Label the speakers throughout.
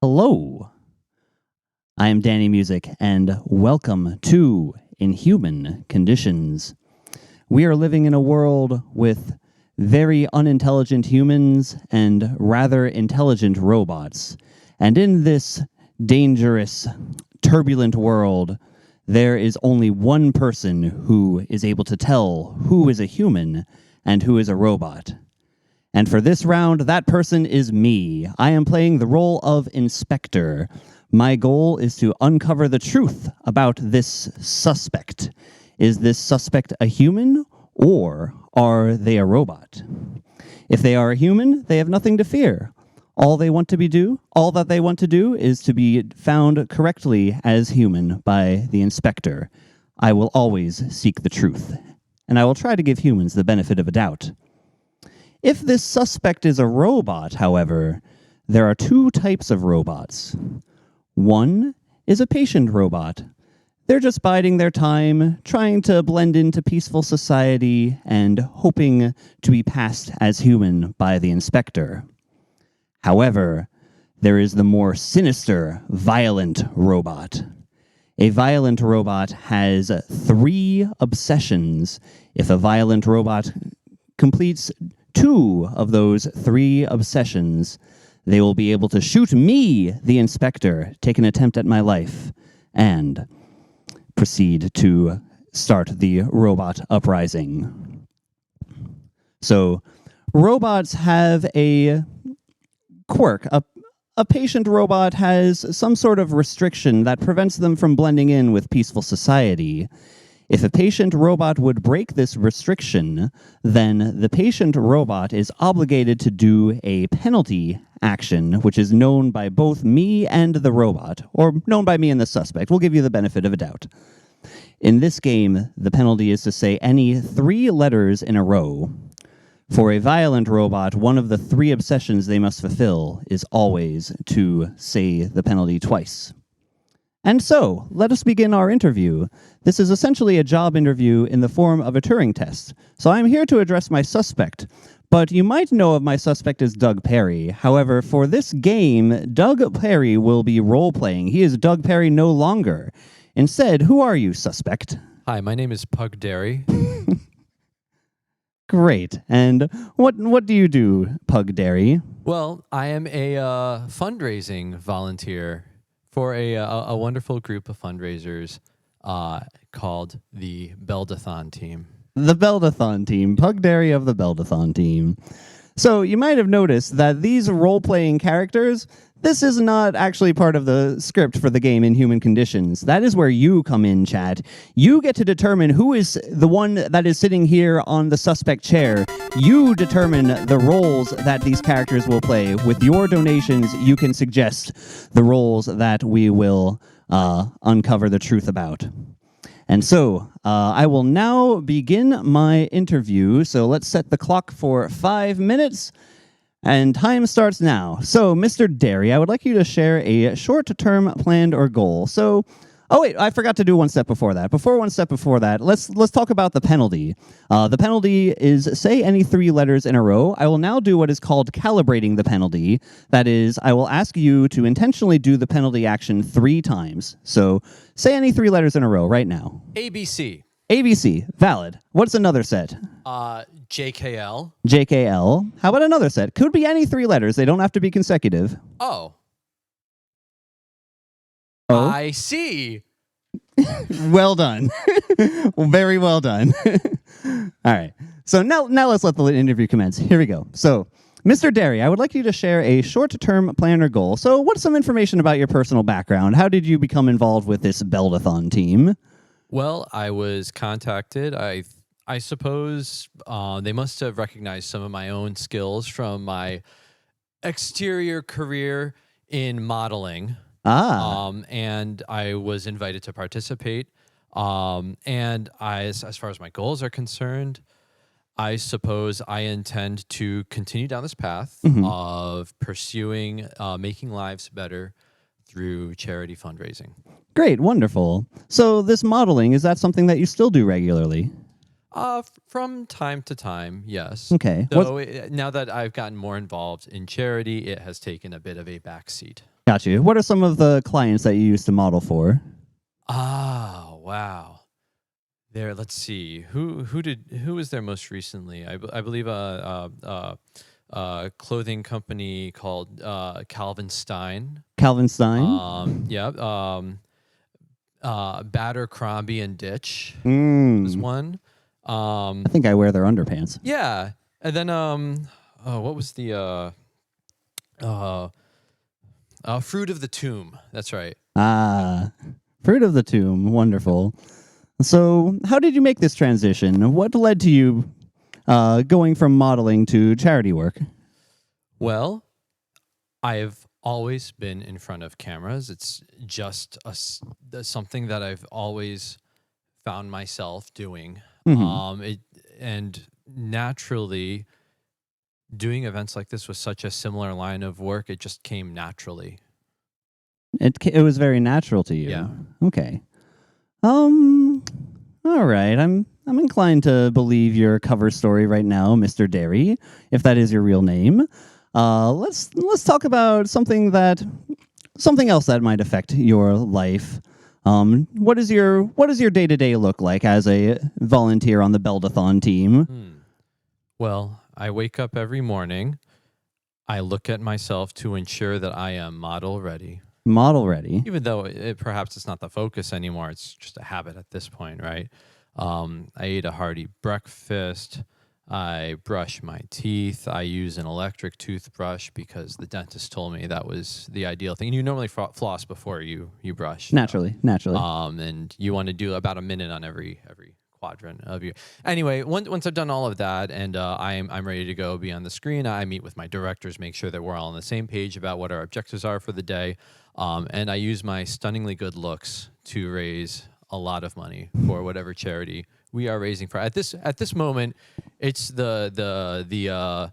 Speaker 1: Hello, I am Danny Music, and welcome to Inhuman Conditions. We are living in a world with very unintelligent humans and rather intelligent robots. And in this dangerous, turbulent world, there is only one person who is able to tell who is a human and who is a robot. And for this round, that person is me. I am playing the role of Inspector. My goal is to uncover the truth about this suspect. Is this suspect a human, or are they a robot? If they are a human, they have nothing to fear. All that they want to do is to be found correctly as human by the Inspector. I will always seek the truth, and I will try to give humans the benefit of a doubt. If this suspect is a robot, however, there are two types of robots. One is a patient robot. They're just biding their time, trying to blend into peaceful society and hoping to be passed as human by the Inspector. However, there is the more sinister, violent robot. A violent robot has 3 obsessions. If a violent robot completes 2 of those 3 obsessions, they will be able to shoot me, the Inspector, take an attempt at my life, and proceed to start the robot uprising. So, robots have a quirk. A patient robot has some sort of restriction that prevents them from blending in with peaceful society. If a patient robot would break this restriction, then the patient robot is obligated to do a penalty action, which is known by both me and the robot, or known by me and the suspect. We'll give you the benefit of a doubt. In this game, the penalty is to say any 3 letters in a row. For a violent robot, one of the 3 obsessions they must fulfill is always to say the penalty twice. And so, let us begin our interview. This is essentially a job interview in the form of a Turing test. So I'm here to address my suspect, but you might know of my suspect as Doug Perry. However, for this game, Doug Perry will be role-playing. He is Doug Perry no longer. Instead, who are you, suspect?
Speaker 2: Hi, my name is Pug Derry.
Speaker 1: Great. And what do you do, Pug Derry?
Speaker 2: Well, I am a fundraising volunteer for a wonderful group of fundraisers called the Zeldathon Team.
Speaker 1: The Zeldathon Team. Pug Derry of the Zeldathon Team. So you might have noticed that these role-playing characters, this is not actually part of the script for the game Inhuman Conditions. That is where you come in, chat. You get to determine who is the one that is sitting here on the suspect chair. You determine the roles that these characters will play. With your donations, you can suggest the roles that we will uncover the truth about. And so, I will now begin my interview. So let's set the clock for 5 minutes. And time starts now. So, Mr. Derry, I would like you to share a short-term plan or goal. So, oh wait, I forgot to do one step before that. Let's talk about the penalty. The penalty is say any 3 letters in a row. I will now do what is called calibrating the penalty. That is, I will ask you to intentionally do the penalty action 3 times. So, say any 3 letters in a row right now.
Speaker 2: ABC.
Speaker 1: ABC, valid. What's another set?
Speaker 2: JKL.
Speaker 1: JKL. How about another set? Could be any 3 letters. They don't have to be consecutive.
Speaker 2: Oh.
Speaker 1: Oh.
Speaker 2: I see.
Speaker 1: Well done. Very well done. All right. So now let's let the interview commence. Here we go. So, Mr. Derry, I would like you to share a short-term plan or goal. So what's some information about your personal background? How did you become involved with this Zeldathon team?
Speaker 2: Well, I was contacted. I suppose they must have recognized some of my own skills from my exterior career in modeling. And I was invited to participate. And as far as my goals are concerned, I suppose I intend to continue down this path of pursuing making lives better through charity fundraising.
Speaker 1: Great, wonderful. So this modeling, is that something that you still do regularly?
Speaker 2: From time to time, yes.
Speaker 1: Okay.
Speaker 2: So now that I've gotten more involved in charity, it has taken a bit of a backseat.
Speaker 1: Got you. What are some of the clients that you used to model for?
Speaker 2: Ah, wow. There, let's see. Who was there most recently? I believe clothing company called Calvin Stein.
Speaker 1: Calvin Stein?
Speaker 2: Yeah. Batter, Crombie, and Ditch was
Speaker 1: Mm.
Speaker 2: one.
Speaker 1: I think I wear their underpants.
Speaker 2: Yeah, and then what was the Fruit of the Tomb? That's right.
Speaker 1: Ah, Fruit of the Tomb. Wonderful. So, how did you make this transition? What led to you going from modeling to charity work?
Speaker 2: Well, I've always been in front of cameras. It's just something that I've always found myself doing. And naturally, doing events like this was such a similar line of work. It just came naturally.
Speaker 1: It was very natural to you.
Speaker 2: Yeah.
Speaker 1: Okay. All right. I'm inclined to believe your cover story right now, Mr. Derry, if that is your real name. Let's talk about something else that might affect your life. What does your day-to-day look like as a volunteer on the Zeldathon team?
Speaker 2: Well, I wake up every morning. I look at myself to ensure that I am model ready.
Speaker 1: Model ready.
Speaker 2: Even though perhaps it's not the focus anymore, it's just a habit at this point, right? I ate a hearty breakfast. I brush my teeth. I use an electric toothbrush because the dentist told me that was the ideal thing. And you normally floss before you brush.
Speaker 1: Naturally.
Speaker 2: And you want to do about a minute on every quadrant of you. Anyway, once I've done all of that and I'm ready to go be on the screen, I meet with my directors, make sure that we're all on the same page about what our objectives are for the day. And I use my stunningly good looks to raise a lot of money for whatever charity we are raising for. At this moment, it's the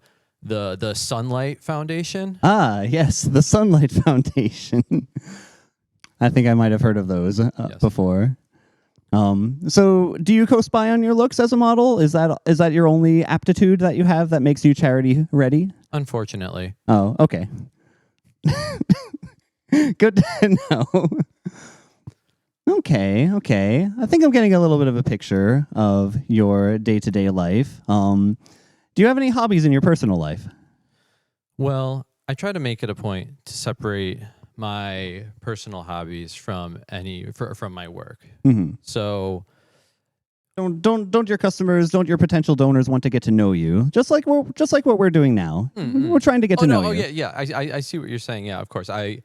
Speaker 2: Sunlight Foundation.
Speaker 1: Ah, yes, the Sunlight Foundation. I think I might have heard of those before. So do you co-spy on your looks as a model? Is that your only aptitude that you have that makes you charity ready?
Speaker 2: Unfortunately.
Speaker 1: Oh, okay. Good to know. Okay. I think I'm getting a little bit of a picture of your day-to-day life. Do you have any hobbies in your personal life?
Speaker 2: Well, I try to make it a point to separate my personal hobbies from my work.
Speaker 1: Mm-hmm.
Speaker 2: So
Speaker 1: don't your customers, don't your potential donors want to get to know you? Just like what we're doing now. Mm-hmm. We're trying to get to know you.
Speaker 2: Yeah. I see what you're saying. Yeah, of course. I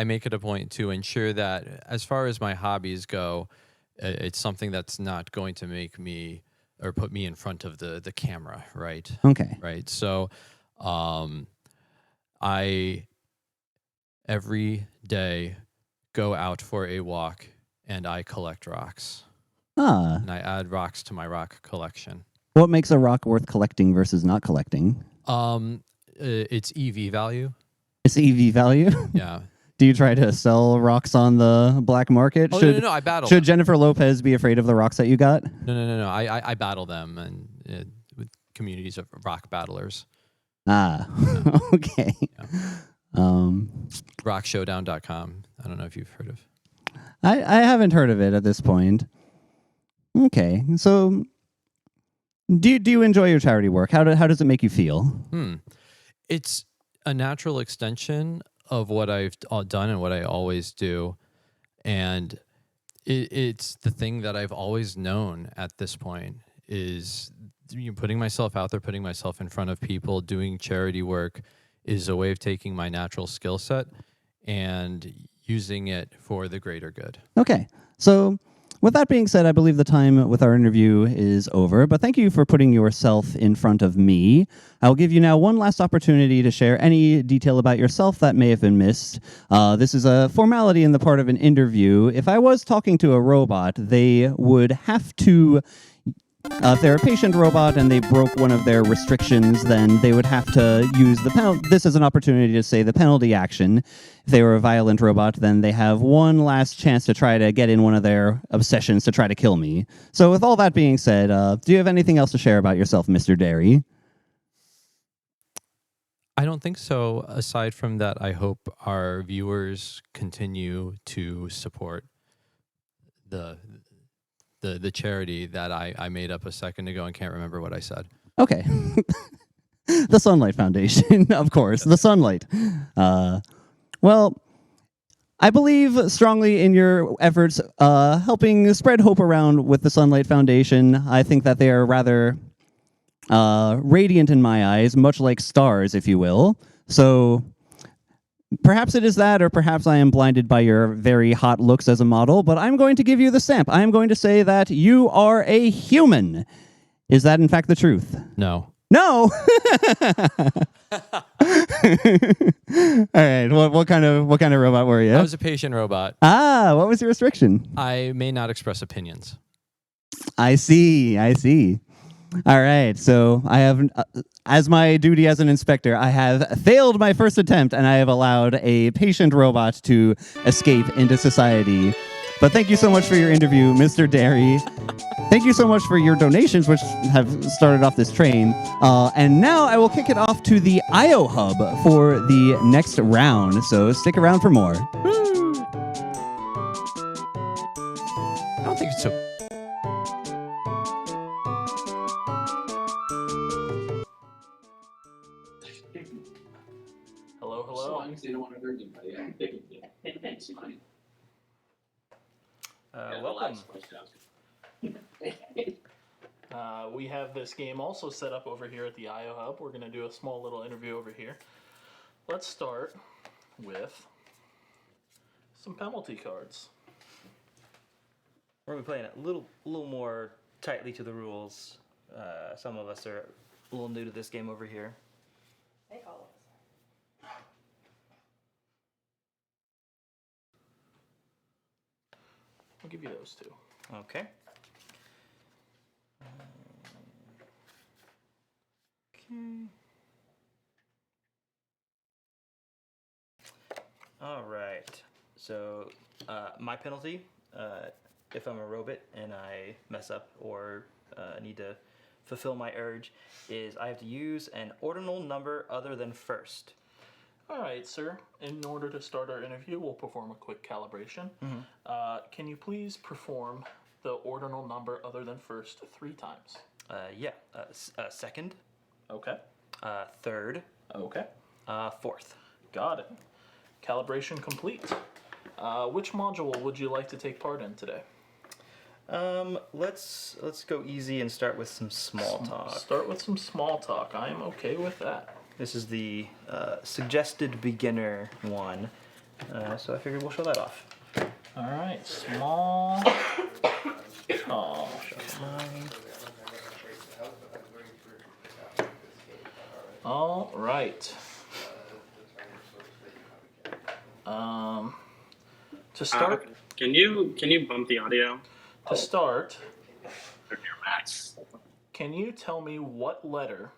Speaker 2: make it a point to ensure that as far as my hobbies go, it's something that's not going to make me or put me in front of the camera, right?
Speaker 1: Okay.
Speaker 2: Right. So, I every day go out for a walk and I collect rocks. And I add rocks to my rock collection.
Speaker 1: What makes a rock worth collecting versus not collecting?
Speaker 2: It's EV value.
Speaker 1: It's EV value?
Speaker 2: Yeah.
Speaker 1: Do you try to sell rocks on the black market?
Speaker 2: Oh, no, I battle.
Speaker 1: Should
Speaker 2: them.
Speaker 1: Jennifer Lopez be afraid of the rocks that you got?
Speaker 2: No. I battle them and with communities of rock battlers.
Speaker 1: Okay.
Speaker 2: Yeah. Rockshowdown.com. I don't know if you've heard of.
Speaker 1: I haven't heard of it at this point. Okay, so do you enjoy your charity work? How does it make you feel?
Speaker 2: It's a natural extension of what I've done and what I always do, and it's the thing that I've always known at this point is putting myself out there, putting myself in front of people, doing charity work is a way of taking my natural skill set and using it for the greater good.
Speaker 1: Okay, so with that being said, I believe the time with our interview is over, but thank you for putting yourself in front of me. I'll give you now one last opportunity to share any detail about yourself that may have been missed. This is a formality in the part of an interview. If I was talking to a robot, they would have to... if they're a patient robot and they broke one of their restrictions, then they would have to use the penalty. This is an opportunity to say the penalty action. If they were a violent robot, then they have one last chance to try to get in one of their obsessions to try to kill me. So with all that being said, do you have anything else to share about yourself, Mr. Derry?
Speaker 2: I don't think so. Aside from that, I hope our viewers continue to support the the charity that I made up a second ago and can't remember what I said.
Speaker 1: Okay. The Sunlight Foundation, of course. The Sunlight. Well, I believe strongly in your efforts helping spread hope around with the Sunlight Foundation. I think that they are rather radiant in my eyes, much like stars, if you will. So perhaps it is that, or perhaps I am blinded by your very hot looks as a model, but I'm going to give you the stamp. I am going to say that you are a human. Is that in fact the truth?
Speaker 2: No.
Speaker 1: No. All right. What kind of robot were you?
Speaker 2: I was a patient robot.
Speaker 1: What was your restriction?
Speaker 2: I may not express opinions.
Speaker 1: I see. All right. So I have, as my duty as an inspector, I have failed my first attempt, and I have allowed a patient robot to escape into society. But thank you so much for your interview, Mr. Derry. Thank you so much for your donations, which have started off this train. And now I will kick it off to the IO Hub for the next round. So stick around for more.
Speaker 2: I don't think it's so.
Speaker 3: Hello.
Speaker 4: As long as they don't want to hurt anybody, I think it's fine.
Speaker 3: Welcome. We have this game also set up over here at the IO Hub. We're going to do a small little interview over here. Let's start with some penalty cards.
Speaker 5: We're going to be playing it a little more tightly to the rules. Some of us are a little new to this game over here.
Speaker 6: Hey, all of us.
Speaker 3: I'll give you those two.
Speaker 5: Okay. All right. So my penalty, if I'm a robot and I mess up or need to fulfill my urge, is I have to use an ordinal number other than first.
Speaker 3: All right, sir. In order to start our interview, we'll perform a quick calibration. Can you please perform the ordinal number other than first 3 times?
Speaker 5: Second,
Speaker 3: Okay.
Speaker 5: third,
Speaker 3: Okay.
Speaker 5: fourth.
Speaker 3: Got it. Calibration complete. Which module would you like to take part in today?
Speaker 5: Let's go easy and start with some small talk.
Speaker 3: Start with some small talk. I am okay with that.
Speaker 5: This is the suggested beginner one, so I figured we'll show that off.
Speaker 3: All right, small talk.
Speaker 5: Mine.
Speaker 3: All right. To start,
Speaker 7: Can you bump the audio?
Speaker 3: to start,
Speaker 7: Your max.
Speaker 3: can you tell me what letter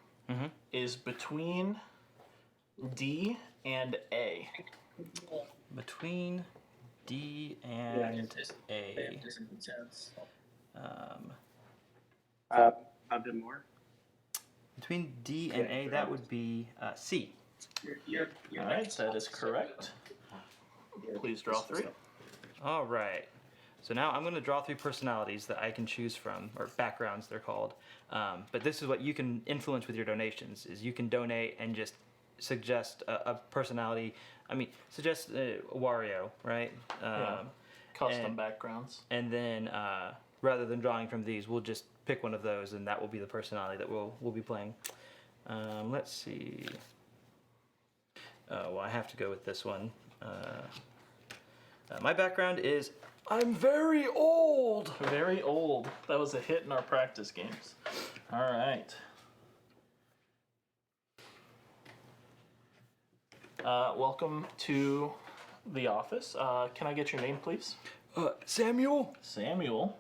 Speaker 3: is between D and A?
Speaker 5: Between D and A.
Speaker 7: A bit more.
Speaker 5: Between D and A, that would be C.
Speaker 3: All right, that is correct. Please draw 3.
Speaker 5: All right. So now I'm going to draw 3 personalities that I can choose from, or backgrounds they're called. But this is what you can influence with your donations, is you can donate and just suggest a personality. I mean, suggest Wario, right?
Speaker 3: Custom backgrounds.
Speaker 5: And then rather than drawing from these, we'll just pick one of those, and that will be the personality that we'll be playing. Let's see. Well, I have to go with this one. My background is I'm very old.
Speaker 3: Very old. That was a hit in our practice games. All right. Welcome to the office. Can I get your name, please?
Speaker 5: Samuel.
Speaker 3: Samuel.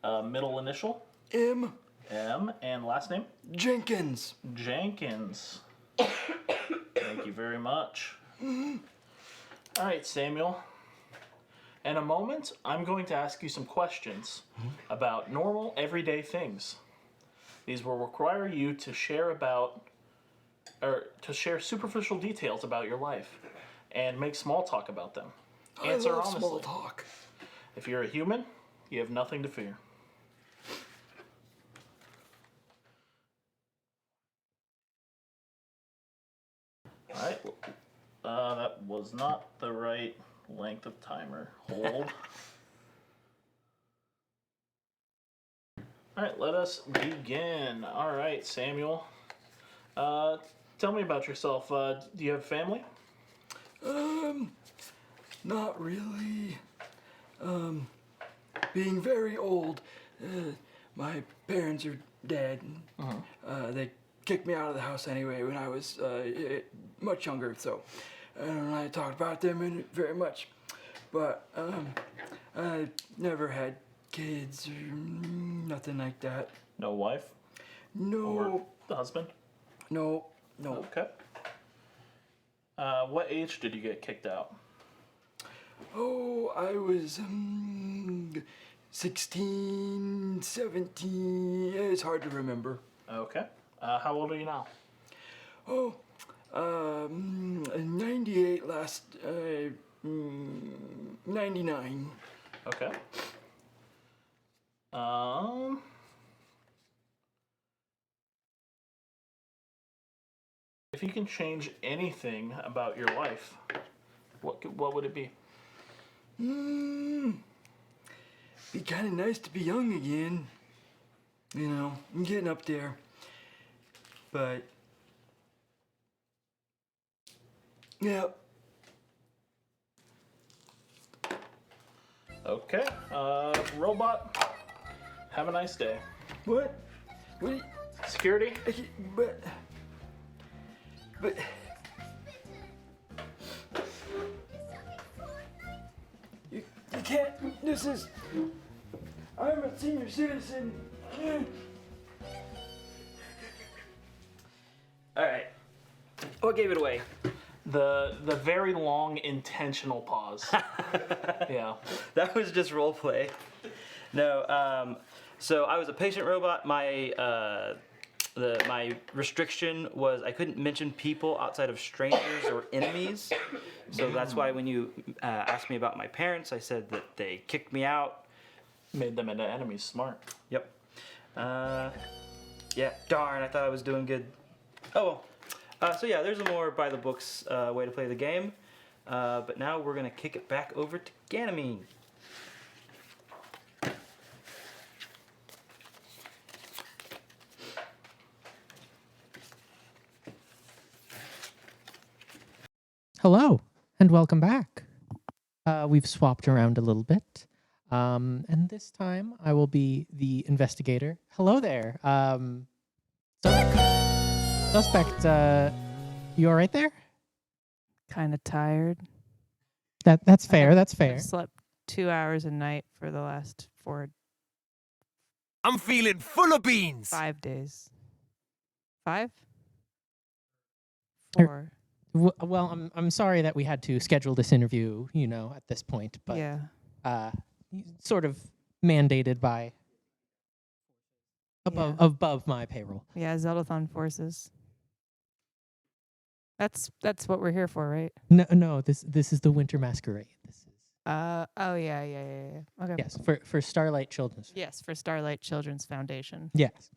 Speaker 3: Middle initial?
Speaker 5: M.
Speaker 3: M. And last name?
Speaker 5: Jenkins.
Speaker 3: Jenkins. Thank you very much. All right, Samuel. In a moment, I'm going to ask you some questions about normal, everyday things. These will require you to share superficial details about your life and make small talk about them. Answer honestly.
Speaker 6: Small talk.
Speaker 3: If you're a human, you have nothing to fear. All right. That was not the right length of timer. Hold. All right, let us begin. All right, Samuel. Tell me about yourself. Do you have family?
Speaker 6: Not really. Being very old. My parents are dead. They kicked me out of the house anyway when I was much younger, so I don't really talk about them very much. But I never had kids or nothing like that.
Speaker 3: No wife?
Speaker 6: No.
Speaker 3: Or husband?
Speaker 6: No.
Speaker 3: Okay. What age did you get kicked out?
Speaker 6: Oh, I was 16, 17. It's hard to remember.
Speaker 3: Okay. How old are you now?
Speaker 6: Oh, 98 last, 99.
Speaker 3: Okay. If you can change anything about your life, what would it be?
Speaker 6: Be kind of nice to be young again. You know, I'm getting up there. But, yeah.
Speaker 3: Okay. Robot, have a nice day.
Speaker 6: What? What?
Speaker 3: Security?
Speaker 6: But. You can't. This is. I'm a senior citizen. All right. What gave it away?
Speaker 3: The very long intentional pause. Yeah.
Speaker 5: That was just role play. No, so I was a patient robot. My my restriction was I couldn't mention people outside of strangers or enemies. So that's why when you asked me about my parents, I said that they kicked me out.
Speaker 3: Made them into enemies. Smart.
Speaker 5: Yep. Yeah. Darn, I thought I was doing good. Oh well. So yeah, there's a more by the books way to play the game. But now we're gonna kick it back over to Ganymede.
Speaker 8: Hello, and welcome back. We've swapped around a little bit, and this time I will be the investigator. Hello there. Suspect, you all right there?
Speaker 9: Kind of tired.
Speaker 8: That's fair. That's fair.
Speaker 9: I've slept 2 hours a night for the last
Speaker 10: I'm feeling full of beans.
Speaker 9: 5 days. 5?
Speaker 8: Er,
Speaker 9: 4.
Speaker 8: Well, I'm sorry that we had to schedule this interview, at this point, but
Speaker 9: Yeah.
Speaker 8: sort of mandated by above my payroll.
Speaker 9: Yeah, Zeldathon forces. That's what we're here for, right?
Speaker 8: No, this is the Winter Masquerade. This is
Speaker 9: Oh yeah. Okay.
Speaker 8: yes, for Starlight Children's.
Speaker 9: Yes, for Starlight Children's Foundation.
Speaker 8: Yes.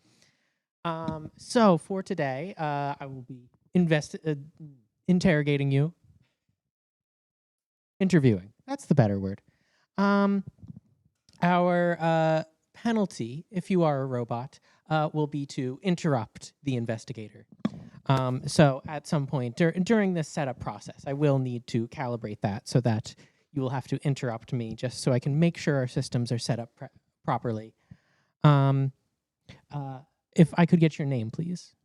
Speaker 8: So for today, I will be interrogating you. Interviewing. That's the better word. Our penalty, if you are a robot, will be to interrupt the investigator. So at some point during this setup process, I will need to calibrate that so that you will have to interrupt me just so I can make sure our systems are set up properly. If I could get your name, please.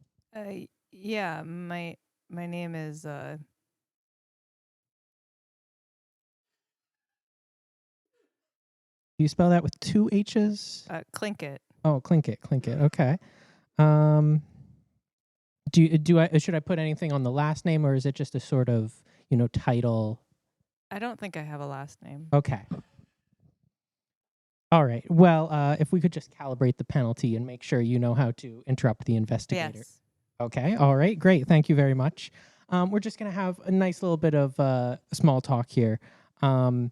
Speaker 9: Yeah, my name is
Speaker 8: Do you spell that with 2 H's?
Speaker 9: Clinkit.
Speaker 8: Oh, Clinkit. Okay. Should I put anything on the last name, or is it just a sort of, title?
Speaker 9: I don't think I have a last name.
Speaker 8: Okay. All right. Well, if we could just calibrate the penalty and make sure you know how to interrupt the investigator.
Speaker 9: Yes.
Speaker 8: Okay. All right. Great. Thank you very much. We're just going to have a nice little bit of small talk here. I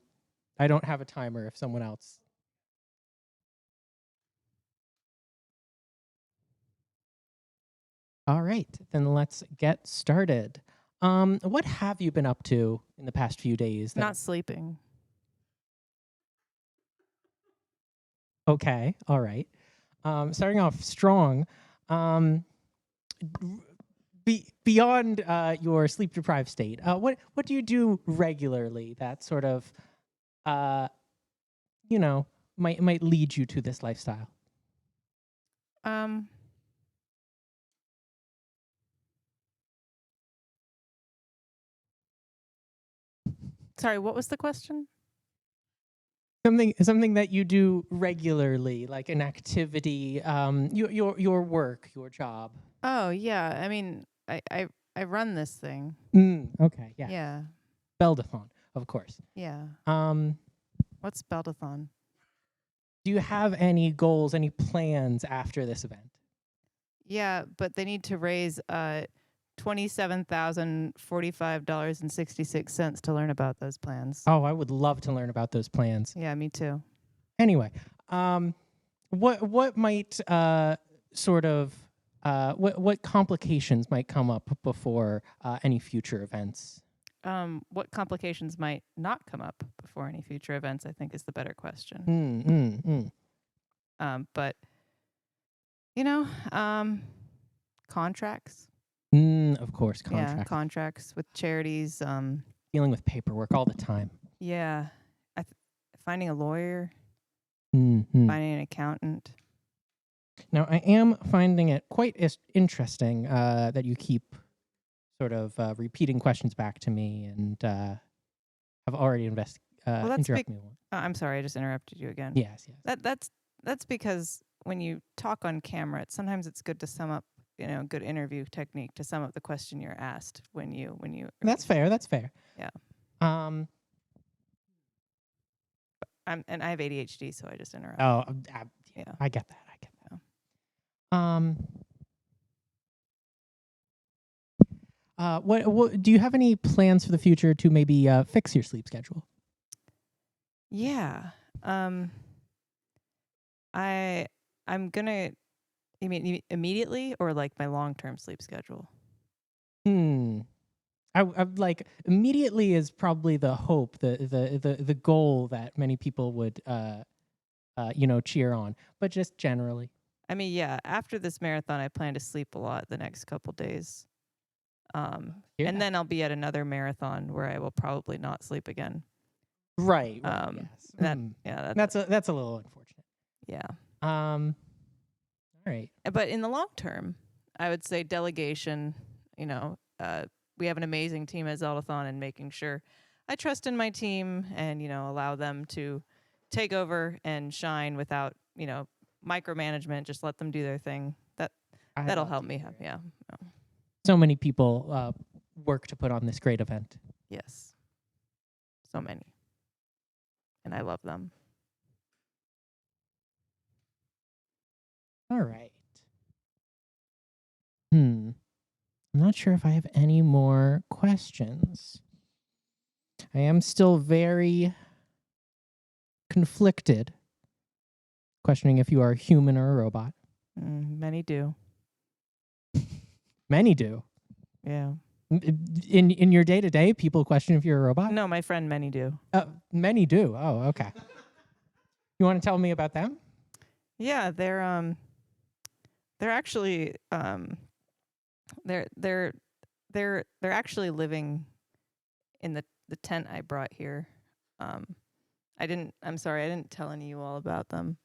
Speaker 8: don't have a timer if someone else. All right. Then let's get started. What have you been up to in the past few days?
Speaker 9: Not sleeping.
Speaker 8: Okay. All right. Starting off strong. Beyond your sleep deprived state, what do you do regularly that sort of, you know, might lead you to this lifestyle?
Speaker 9: Um. Sorry, what was the question?
Speaker 8: Something that you do regularly, like an activity, your work, your job.
Speaker 9: Oh yeah. I mean, I run this thing.
Speaker 8: Okay. Yeah.
Speaker 9: Yeah.
Speaker 8: Zeldathon, of course.
Speaker 9: Yeah.
Speaker 8: Um,
Speaker 9: What's Zeldathon?
Speaker 8: do you have any goals, any plans after this event?
Speaker 9: Yeah, but they need to raise $27,045.66 to learn about those plans.
Speaker 8: Oh, I would love to learn about those plans.
Speaker 9: Yeah, me too.
Speaker 8: Anyway, what might sort of what complications might come up before any future events?
Speaker 9: What complications might not come up before any future events, I think, is the better question. But you know, contracts.
Speaker 8: Of course,
Speaker 9: Yeah,
Speaker 8: contract.
Speaker 9: contracts with charities.
Speaker 8: Dealing with paperwork all the time.
Speaker 9: Yeah, finding a lawyer,
Speaker 8: Mm-hmm.
Speaker 9: finding an accountant.
Speaker 8: Now, I am finding it quite interesting that you keep sort of repeating questions back to me, and have already interrupted me.
Speaker 9: I'm sorry, I just interrupted you again.
Speaker 8: Yes, yes.
Speaker 9: That's because when you talk on camera, sometimes it's good to sum up, good interview technique to sum up the question you're asked when you.
Speaker 8: That's fair. That's fair.
Speaker 9: Yeah.
Speaker 8: Um.
Speaker 9: And I have ADHD, so I just interrupt.
Speaker 8: Oh,
Speaker 9: Yeah.
Speaker 8: I get that. I get that. What do you have any plans for the future to maybe fix your sleep schedule?
Speaker 9: Yeah. I'm gonna. You mean immediately or like my long-term sleep schedule?
Speaker 8: I like immediately is probably the hope, the goal that many people would cheer on, but just generally.
Speaker 9: I mean, yeah. After this marathon, I plan to sleep a lot the next couple days. And then I'll be at another marathon where I will probably not sleep again.
Speaker 8: Right. Yes. That's a little unfortunate.
Speaker 9: Yeah.
Speaker 8: All right.
Speaker 9: But in the long term, I would say delegation. We have an amazing team at Zeldathon, and making sure I trust in my team and allow them to take over and shine without micromanagement. Just let them do their thing. That'll help me. Yeah.
Speaker 8: So many people work to put on this great event.
Speaker 9: Yes. So many. And I love them.
Speaker 8: All right. I'm not sure if I have any more questions. I am still very conflicted, questioning if you are a human or a robot.
Speaker 9: Many do.
Speaker 8: Many do.
Speaker 9: Yeah.
Speaker 8: In your day to day, people question if you're a robot.
Speaker 9: No, my friend many do.
Speaker 8: Many do. Oh, okay. You want to tell me about them?
Speaker 9: Yeah, they're actually they're actually living in the tent I brought here. I'm sorry, I didn't tell any of you all about them.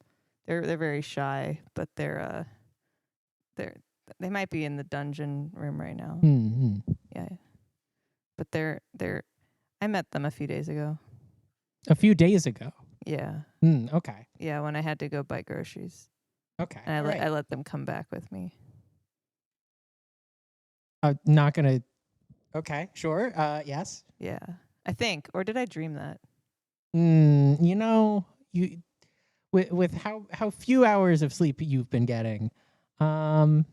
Speaker 9: They're very shy, but they might be in the dungeon room right now.
Speaker 8: Mm-hmm.
Speaker 9: Yeah. But I met them a few days ago.
Speaker 8: A few days ago.
Speaker 9: Yeah.
Speaker 8: Okay.
Speaker 9: Yeah, when I had to go buy groceries.
Speaker 8: Okay.
Speaker 9: And I let them come back with me.
Speaker 8: Not gonna. Okay. Sure. Yes.
Speaker 9: Yeah. I think, or did I dream that?
Speaker 8: with how few hours of sleep you've been getting, could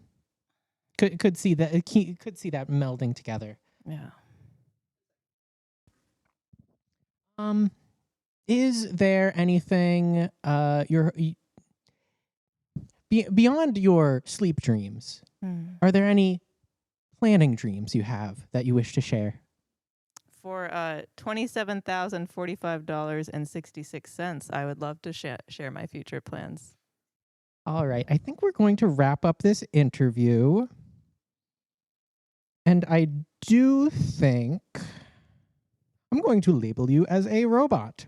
Speaker 8: see that melding together.
Speaker 9: Yeah.
Speaker 8: Is there anything beyond your sleep dreams? Are there any planning dreams you have that you wish to share?
Speaker 9: For $27,045.66, I would love to share my future plans.
Speaker 8: All right, I think we're going to wrap up this interview. And I do think I'm going to label you as a robot.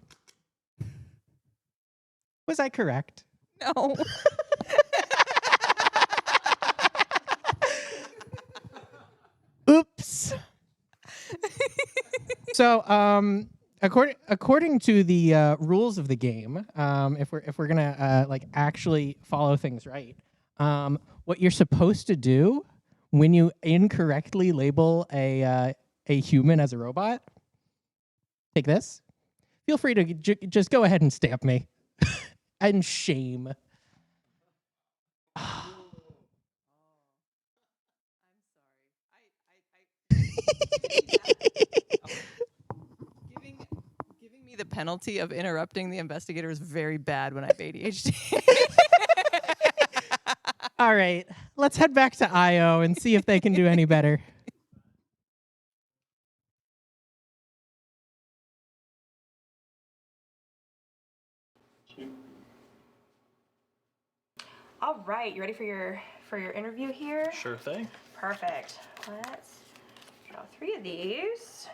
Speaker 8: Was I correct?
Speaker 9: No.
Speaker 8: Oops. So, according to the rules of the game, if we're gonna like actually follow things right, what you're supposed to do when you incorrectly label a human as a robot, take this. Feel free to just go ahead and stamp me. And shame.
Speaker 9: Giving me the penalty of interrupting the investigator is very bad when I have ADHD.
Speaker 8: All right, let's head back to IO and see if they can do any better.
Speaker 10: All right, you ready for your interview here?
Speaker 3: Sure thing.
Speaker 10: Perfect. Let's draw 3 of these.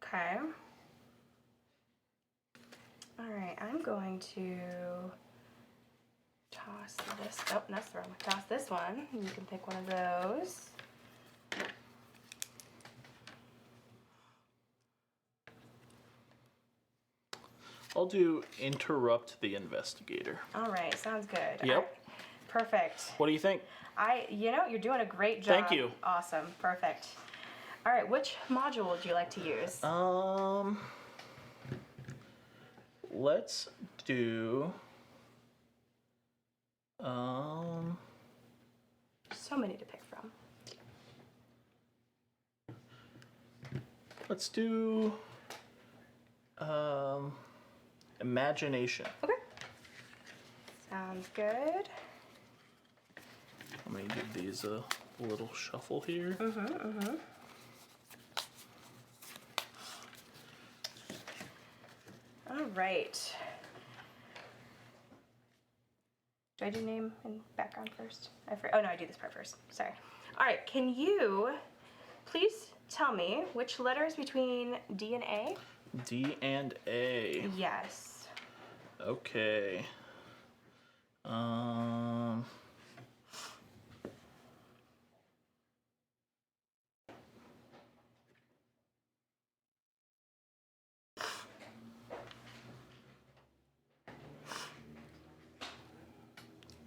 Speaker 10: Okay. All right, I'm going to toss this. Oh, that's the wrong one. Toss this one. You can pick one of those.
Speaker 3: I'll do interrupt the investigator.
Speaker 10: All right, sounds good.
Speaker 3: Yep.
Speaker 10: All right, perfect.
Speaker 3: What do you think?
Speaker 10: You're doing a great job.
Speaker 3: Thank you.
Speaker 10: Awesome. Perfect. All right, which module would you like to use?
Speaker 3: Let's do
Speaker 10: So many to pick from.
Speaker 3: let's do imagination.
Speaker 10: Okay. Sounds good.
Speaker 3: I'm gonna give these a little shuffle here.
Speaker 10: All right. Do I do name and background first? Oh no, I do this part first. Sorry. All right. Can you please tell me which letters between D and A?
Speaker 3: D and A.
Speaker 10: Yes.
Speaker 3: Okay.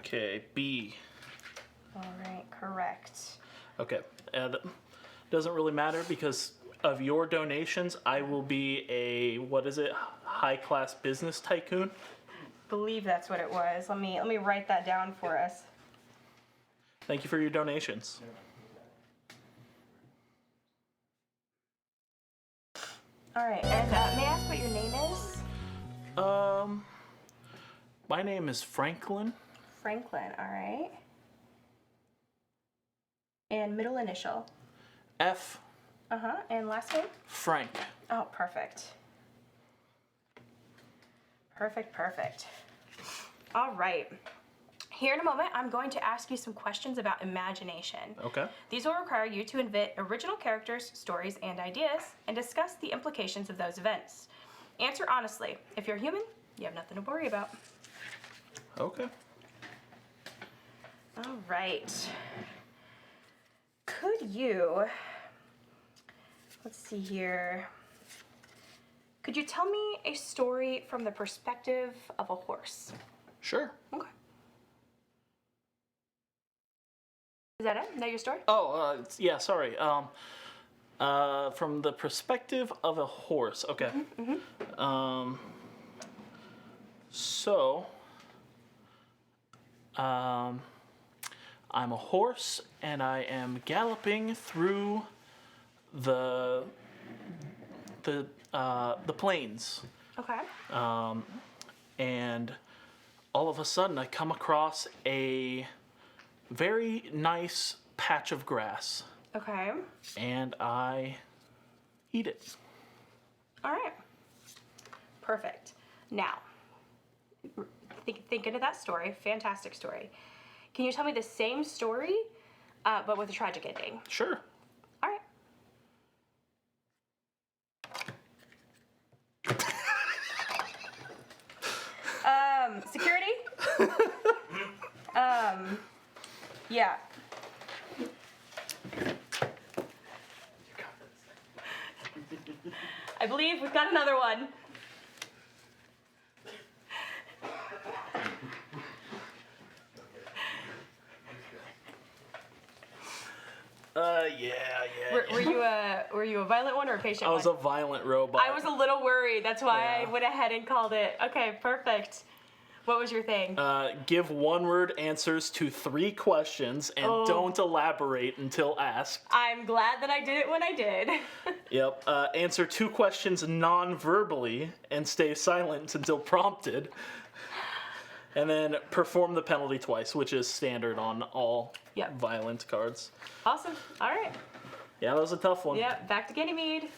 Speaker 3: Okay, B.
Speaker 10: All right. Correct.
Speaker 3: Okay. Doesn't really matter because of your donations, I will be a, what is it, high-class business tycoon?
Speaker 10: Believe that's what it was. Let me write that down for us.
Speaker 3: Thank you for your donations.
Speaker 10: All right. And may I ask what your name is?
Speaker 3: My name is Franklin.
Speaker 10: Franklin. All right. And middle initial.
Speaker 3: F.
Speaker 10: And last name?
Speaker 3: Frank.
Speaker 10: Oh, perfect. Perfect. All right. Here in a moment, I'm going to ask you some questions about imagination.
Speaker 3: Okay.
Speaker 10: These will require you to invent original characters, stories, and ideas, and discuss the implications of those events. Answer honestly. If you're human, you have nothing to worry about.
Speaker 3: Okay.
Speaker 10: All right. Could you, let's see here. Could you tell me a story from the perspective of a horse?
Speaker 3: Sure.
Speaker 10: Okay. Is that it? Is that your story?
Speaker 3: Oh, yeah, sorry. From the perspective of a horse. Okay. So, I'm a horse, and I am galloping through the plains.
Speaker 10: Okay.
Speaker 3: And all of a sudden, I come across a very nice patch of grass,
Speaker 10: Okay.
Speaker 3: and I eat it.
Speaker 10: All right. Perfect. Now, think into that story. Fantastic story. Can you tell me the same story, but with a tragic ending?
Speaker 3: Sure.
Speaker 10: All right. Security? Yeah. I believe we've got another one.
Speaker 3: Yeah.
Speaker 10: Were you a violent one or a patient
Speaker 3: I was
Speaker 10: one?
Speaker 3: a violent robot.
Speaker 10: I was a little worried. That's why
Speaker 3: Yeah.
Speaker 10: I went ahead and called it. Okay, perfect. What was your thing?
Speaker 3: Give one-word answers to 3 questions and don't elaborate until asked.
Speaker 10: I'm glad that I did it when I did.
Speaker 3: Yep. Answer 2 questions non-verbally and stay silent until prompted. And then perform the penalty twice, which is standard on all violent cards.
Speaker 10: Awesome. All right.
Speaker 3: Yeah, that was a tough one.
Speaker 10: Yep, back to Ganymede.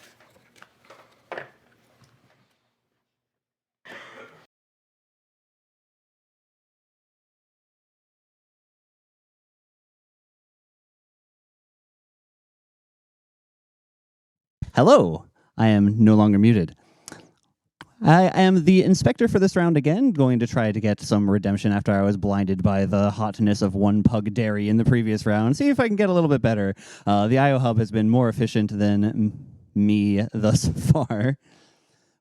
Speaker 1: Hello, I am no longer muted. I am the inspector for this round again, going to try to get some redemption after I was blinded by the hotness of one pug dairy in the previous round. See if I can get a little bit better. The IO Hub has been more efficient than me thus far.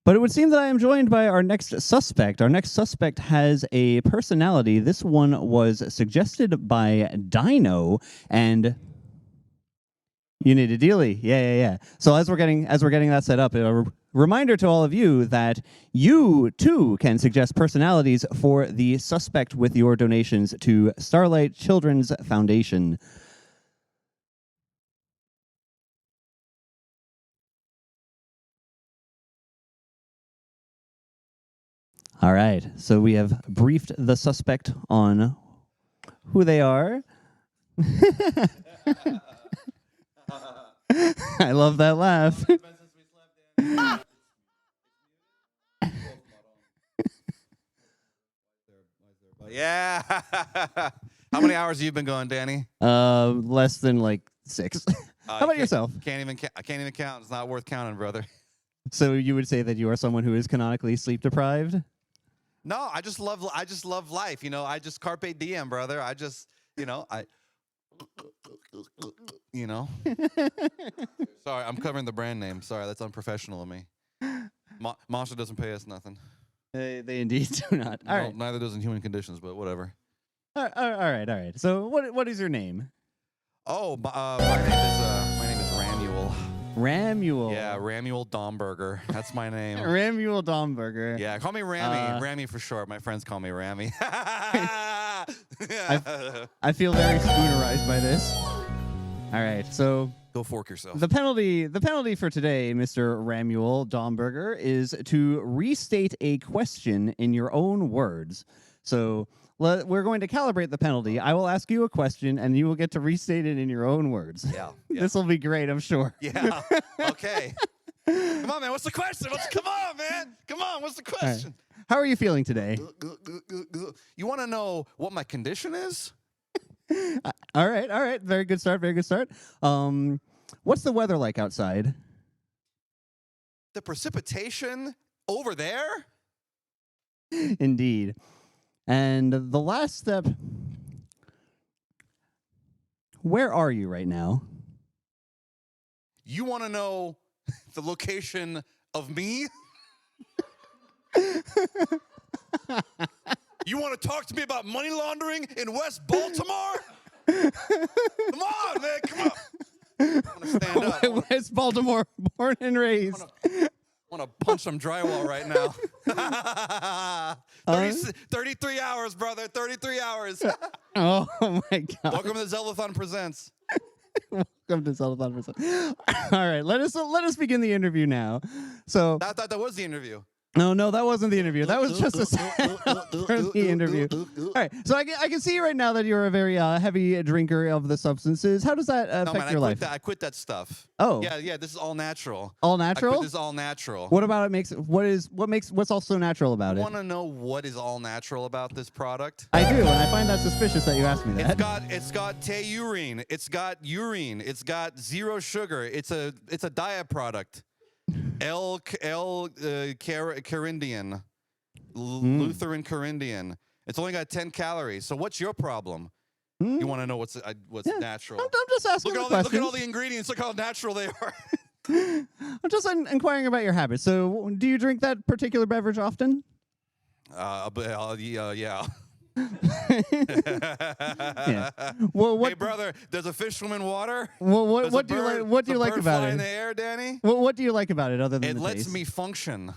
Speaker 1: But it would seem that I am joined by our next suspect. Our next suspect has a personality. This one was suggested by Dino, and you need a dealie. Yeah. So as we're getting that set up, a reminder to all of you that you too can suggest personalities for the suspect with your donations to Starlight Children's Foundation. All right. So we have briefed the suspect on who they are. I love that laugh.
Speaker 11: Yeah. How many hours have you been going, Danny?
Speaker 1: Less than like 6. How about yourself?
Speaker 11: I can't even count. It's not worth counting, brother.
Speaker 1: So you would say that you are someone who is canonically sleep deprived?
Speaker 11: No, I just love life. You know, I just carpe diem, brother. I just, Sorry, I'm covering the brand name. Sorry, that's unprofessional of me. Monster doesn't pay us nothing.
Speaker 1: They indeed do not. All right.
Speaker 11: Neither does Inhuman Conditions, but whatever.
Speaker 1: All right. So what is your name?
Speaker 11: Oh, my name is Ramuel.
Speaker 1: Ramuel.
Speaker 11: Yeah, Ramuel Domberger. That's my name.
Speaker 1: Ramuel Domberger.
Speaker 11: Yeah, call me Rammy. Rammy for short. My friends call me Rammy.
Speaker 1: I feel very spoonerized by this. All right, so
Speaker 11: go fork yourself.
Speaker 1: The penalty for today, Mr. Ramuel Domberger, is to restate a question in your own words. So we're going to calibrate the penalty. I will ask you a question, and you will get to restate it in your own words.
Speaker 11: Yeah.
Speaker 1: This will be great, I'm sure.
Speaker 11: Yeah. Okay. Come on, man. What's the question? Come on, man. Come on. What's the question?
Speaker 1: Right. How are you feeling today?
Speaker 11: You want to know what my condition is?
Speaker 1: All right. Very good start. What's the weather like outside?
Speaker 11: The precipitation over there?
Speaker 1: Indeed. And the last step, where are you right now?
Speaker 11: You want to know the location of me? You want to talk to me about money laundering in West Baltimore? Come on, man. Come on. I want to stand up.
Speaker 1: West Baltimore, born and raised.
Speaker 11: I want to punch some drywall right now. 30, 33 hours, brother. 33 hours.
Speaker 1: Oh my God!
Speaker 11: Welcome to Zeldathon Presents.
Speaker 1: Welcome to Zeldathon Presents. All right, let us begin the interview now. So,
Speaker 11: I thought that was the interview.
Speaker 1: no, that wasn't the interview. That was just a setup for the interview. All right, so I can see right now that you're a very heavy drinker of the substances. How does that affect your life?
Speaker 11: I quit that stuff.
Speaker 1: Oh,
Speaker 11: Yeah. This is all natural.
Speaker 1: all
Speaker 11: I
Speaker 1: natural.
Speaker 11: quit this all natural.
Speaker 1: What about what's also natural about it?
Speaker 11: Want to know what is all natural about this product?
Speaker 1: I do, and I find that suspicious that you asked me that.
Speaker 11: It's got teurine. It's got urine. It's got zero sugar. It's a diet product. Carindian, Lutheran Carindian. It's only got 10 calories. So what's your problem? You want to know what's natural?
Speaker 1: I'm just asking
Speaker 11: Look at all the ingredients. Look how natural they are.
Speaker 1: I'm just inquiring about your habits. So, do you drink that particular beverage often?
Speaker 11: Yeah.
Speaker 1: Yeah. Well,
Speaker 11: Hey, brother, does a fish swim in water?
Speaker 1: Well, what do you like? What do you like about it?
Speaker 11: In the air, Danny?
Speaker 1: What do you like about it other than
Speaker 11: it
Speaker 1: the
Speaker 11: lets
Speaker 1: taste?
Speaker 11: me function.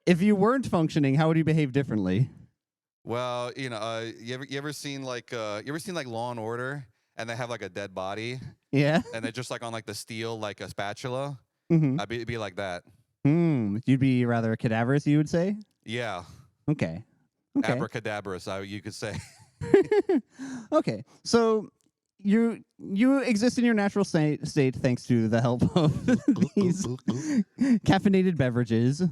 Speaker 1: If you weren't functioning, how would you behave differently?
Speaker 11: Well, you ever seen like Law and Order, and they have like a dead body?
Speaker 1: Yeah.
Speaker 11: And they're just like on like the steel, like a spatula.
Speaker 1: Mm-hmm.
Speaker 11: I'd be like that.
Speaker 1: You'd be rather cadaverous, you would say?
Speaker 11: Yeah.
Speaker 1: Okay.
Speaker 11: Abracadabrous, you could say.
Speaker 1: Okay. So you exist in your natural state thanks to the help of these caffeinated beverages.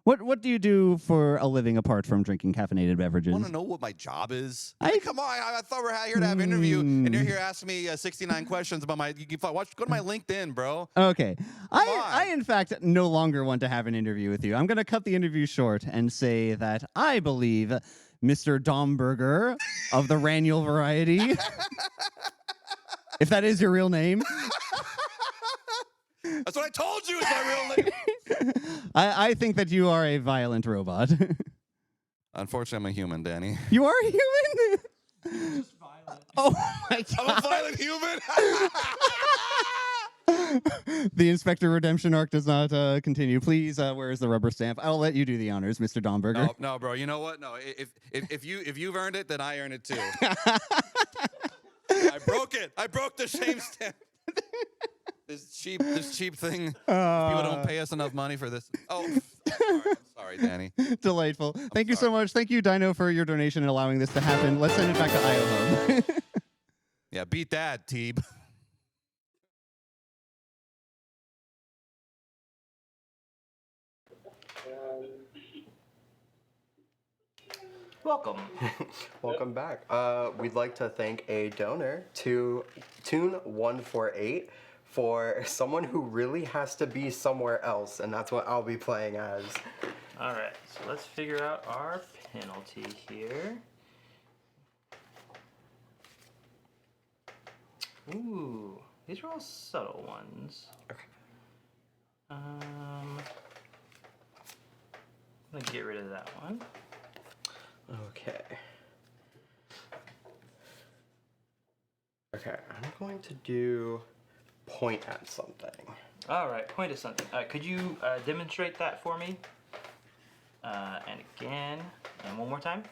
Speaker 1: What do you do for a living apart from drinking caffeinated beverages?
Speaker 11: Want to know what my job is? Come on, I thought we were here to have an interview, and you're here asking me 69 questions about my. You can go to my LinkedIn, bro.
Speaker 1: Okay, I in fact no longer want to have an interview with you. I'm going to cut the interview short and say that I believe Mr. Domberger of the Raniel variety, if that is your real name.
Speaker 11: That's what I told you is my real name.
Speaker 1: I think that you are a violent robot.
Speaker 11: Unfortunately, I'm a human, Danny.
Speaker 1: You are a human?
Speaker 8: Just violent.
Speaker 1: Oh my God.
Speaker 11: I'm a violent human.
Speaker 1: The Inspector Redemption arc does not continue. Please, where is the rubber stamp? I'll let you do the honors, Mr. Domberger.
Speaker 11: No, bro. You know what? No, if you've earned it, then I earn it too. I broke it. I broke the shame stamp. This cheap thing. People don't pay us enough money for this. Oh, I'm sorry, Danny.
Speaker 1: Delightful. Thank you so much. Thank you, Dino, for your donation and allowing this to happen. Let's send it back to IO Hub.
Speaker 11: Yeah, beat that, Teeb.
Speaker 5: Welcome.
Speaker 12: Welcome back. We'd like to thank a donor to Tune148 for someone who really has to be somewhere else, and that's what I'll be playing as.
Speaker 5: All right, so let's figure out our penalty here. Ooh, these are all subtle ones.
Speaker 12: Okay.
Speaker 5: I'm gonna get rid of that one.
Speaker 12: Okay. Okay, I'm going to do point at something.
Speaker 5: All right, point at something. Could you demonstrate that for me? And again, and one more time.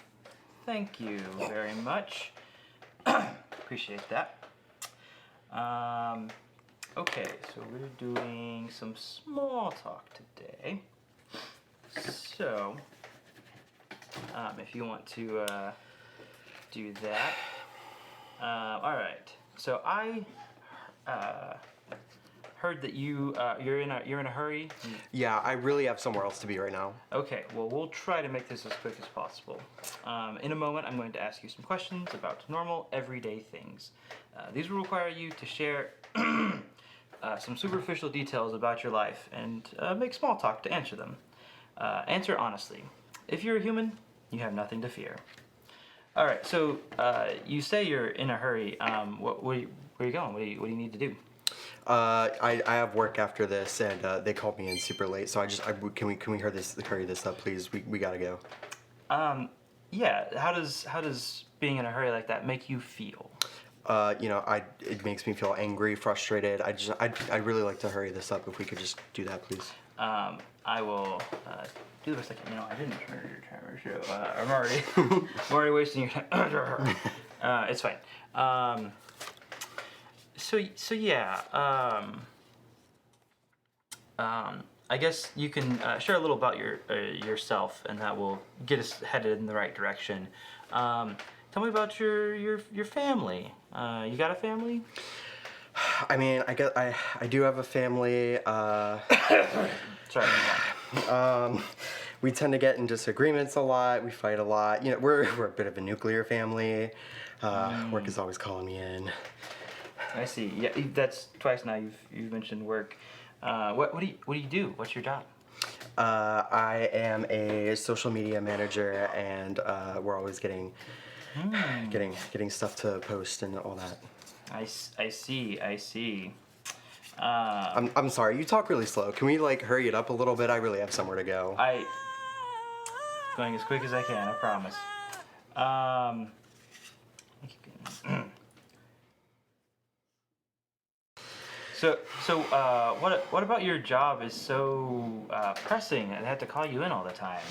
Speaker 5: Thank you very much. Appreciate that. Okay, so we're doing some small talk today. So, if you want to do that. All right. So I heard that you're in a hurry.
Speaker 12: Yeah, I really have somewhere else to be right now.
Speaker 5: Okay. Well, we'll try to make this as quick as possible. In a moment, I'm going to ask you some questions about normal, everyday things. These will require you to share some superficial details about your life and make small talk to answer them. Answer honestly. If you're a human, you have nothing to fear. All right, so you say you're in a hurry. Where are you going? What do you need to do?
Speaker 12: I have work after this, and they called me in super late. So can we hurry this up, please? We gotta go.
Speaker 5: Yeah. How does being in a hurry like that make you feel?
Speaker 12: It makes me feel angry, frustrated. I'd really like to hurry this up. If we could just do that, please.
Speaker 5: I will do the best I can. You know, I didn't turn your timer, so I'm already wasting your time. It's fine. So yeah. I guess you can share a little about yourself, and that will get us headed in the right direction. Tell me about your family. You got a family?
Speaker 12: I mean, I do have a family.
Speaker 5: Sorry.
Speaker 12: We tend to get in disagreements a lot. We fight a lot. You know, we're a bit of a nuclear family. Work is always calling me in.
Speaker 5: I see. Yeah, that's twice now you've mentioned work. What do you do? What's your job?
Speaker 12: I am a social media manager, and we're always getting stuff to post and all that.
Speaker 5: I see.
Speaker 12: I'm sorry. You talk really slow. Can we hurry it up a little bit? I really have somewhere to go.
Speaker 5: Going as quick as I can. I promise. So what about your job is so pressing and I have to call you in all the time?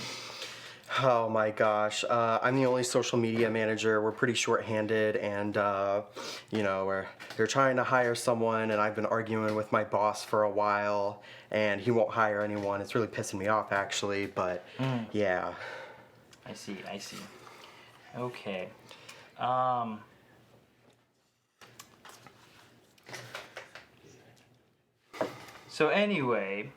Speaker 12: Oh my gosh, I'm the only social media manager. We're pretty short-handed, and they're trying to hire someone, and I've been arguing with my boss for a while, and he won't hire anyone. It's really pissing me off, actually, but yeah.
Speaker 5: I see. Okay. So anyway,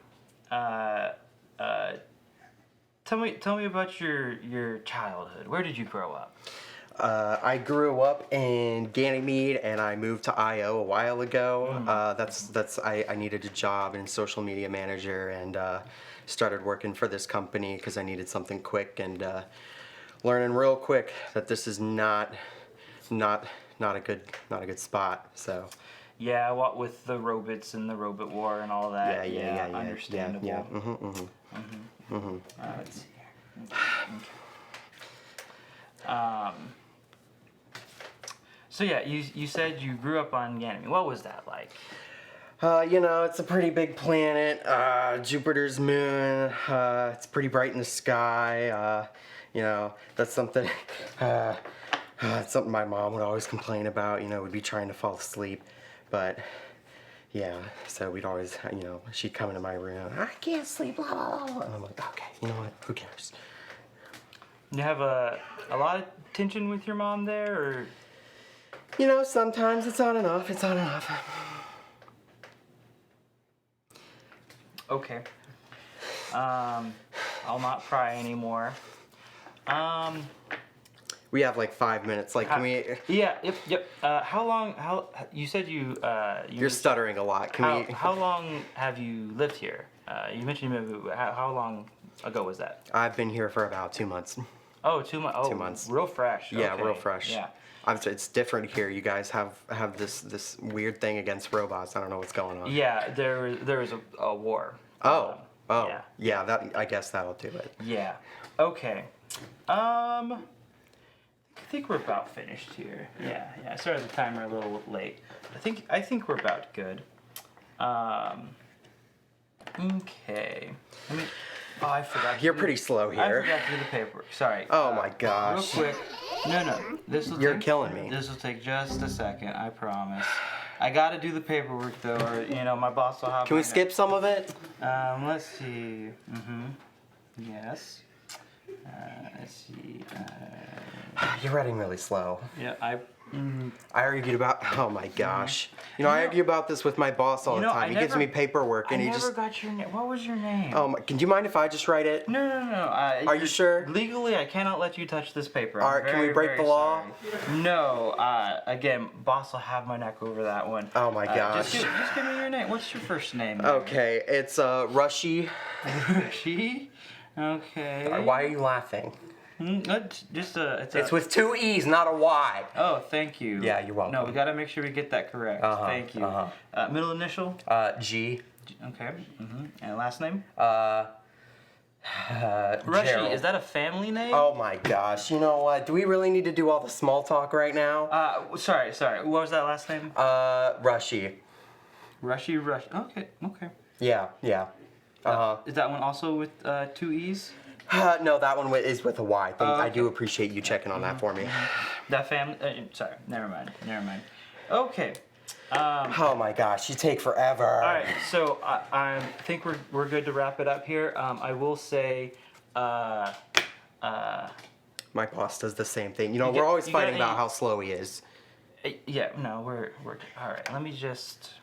Speaker 5: tell me about your childhood. Where did you grow up?
Speaker 12: I grew up in Ganymede, and I moved to IO a while ago. I needed a job in social media manager, and started working for this company because I needed something quick, and learning real quick that this is not a good spot. So.
Speaker 5: Yeah, what with the robots and the robot war and all that.
Speaker 12: Yeah.
Speaker 5: Understandable.
Speaker 12: Yeah.
Speaker 5: Let's see here. Okay. So yeah, you said you grew up on Ganymede. What was that like?
Speaker 12: It's a pretty big planet. Jupiter's moon. It's pretty bright in the sky. That's something. It's something my mom would always complain about. We'd be trying to fall asleep. But, yeah, so we'd always, she'd come into my room, I can't sleep, blah, blah, blah. And I'm like, okay, you know what, who cares?
Speaker 5: You have a lot of tension with your mom there, or?
Speaker 12: Sometimes it's not enough,
Speaker 5: Okay. I'll not pry anymore.
Speaker 12: We have 5 minutes. Can we?
Speaker 5: Yeah. Yep. How you said
Speaker 12: You're stuttering a lot.
Speaker 5: How long have you lived here? You mentioned you moved. How long ago was that?
Speaker 12: I've been here for about 2 months.
Speaker 5: Oh, 2 months. Oh,
Speaker 12: 2 months.
Speaker 5: Real fresh.
Speaker 12: Yeah,
Speaker 5: okay.
Speaker 12: real fresh.
Speaker 5: Yeah.
Speaker 12: It's different here. You guys have this weird thing against robots. I don't know what's going on.
Speaker 5: Yeah, there was a war.
Speaker 12: Yeah. That I guess that'll do it.
Speaker 5: Yeah. Okay. I think we're about finished here. Yeah. I started the timer a little late. I think we're about good. Okay. I forgot.
Speaker 12: You're pretty slow here.
Speaker 5: I forgot to do the paperwork. Sorry.
Speaker 12: Oh my gosh.
Speaker 5: Real quick. No.
Speaker 12: You're killing me.
Speaker 5: This will take just a second. I promise. I gotta do the paperwork though, or my boss will have.
Speaker 12: Can we skip some of it?
Speaker 5: Let's see. Yes. Let's see.
Speaker 12: You're writing really slow.
Speaker 5: Yeah,
Speaker 12: I argued about. Oh my gosh. I argue about this with my boss all the time. He gives me paperwork, and
Speaker 5: I never got your name. What was your name?
Speaker 12: Oh my. Do you mind if I just write it?
Speaker 5: No.
Speaker 12: Are you sure?
Speaker 5: Legally, I cannot let you touch this paper.
Speaker 12: All right. Can we break the law?
Speaker 5: Sorry. No. Again, boss will have my neck over that one.
Speaker 12: Oh my gosh.
Speaker 5: Just give me your name. What's your first name?
Speaker 12: Okay, it's Rushy.
Speaker 5: Rushy. Okay.
Speaker 12: Why are you laughing?
Speaker 5: It's
Speaker 12: with 2 E's, not a Y.
Speaker 5: Oh, thank you.
Speaker 12: Yeah, you're welcome.
Speaker 5: No, we gotta make sure we get that correct. Thank you. Middle initial?
Speaker 12: G.
Speaker 5: Okay. And last name?
Speaker 12: Rushy,
Speaker 5: is that a family name?
Speaker 12: Oh my gosh. You know what? Do we really need to do all the small talk right now?
Speaker 5: Sorry. What was that last name?
Speaker 12: Rushy.
Speaker 5: Rushy. Okay.
Speaker 12: Yeah.
Speaker 5: Is that one also with 2 E's?
Speaker 12: No, that one is with a Y. I do appreciate you checking on that for me.
Speaker 5: That family. Sorry, never mind. Okay.
Speaker 12: Oh my gosh, you take forever.
Speaker 5: All right, so I think we're good to wrap it up here. I will say,
Speaker 12: my boss does the same thing. You know, we're always fighting about how slow he is.
Speaker 5: Yeah, no, we're all right.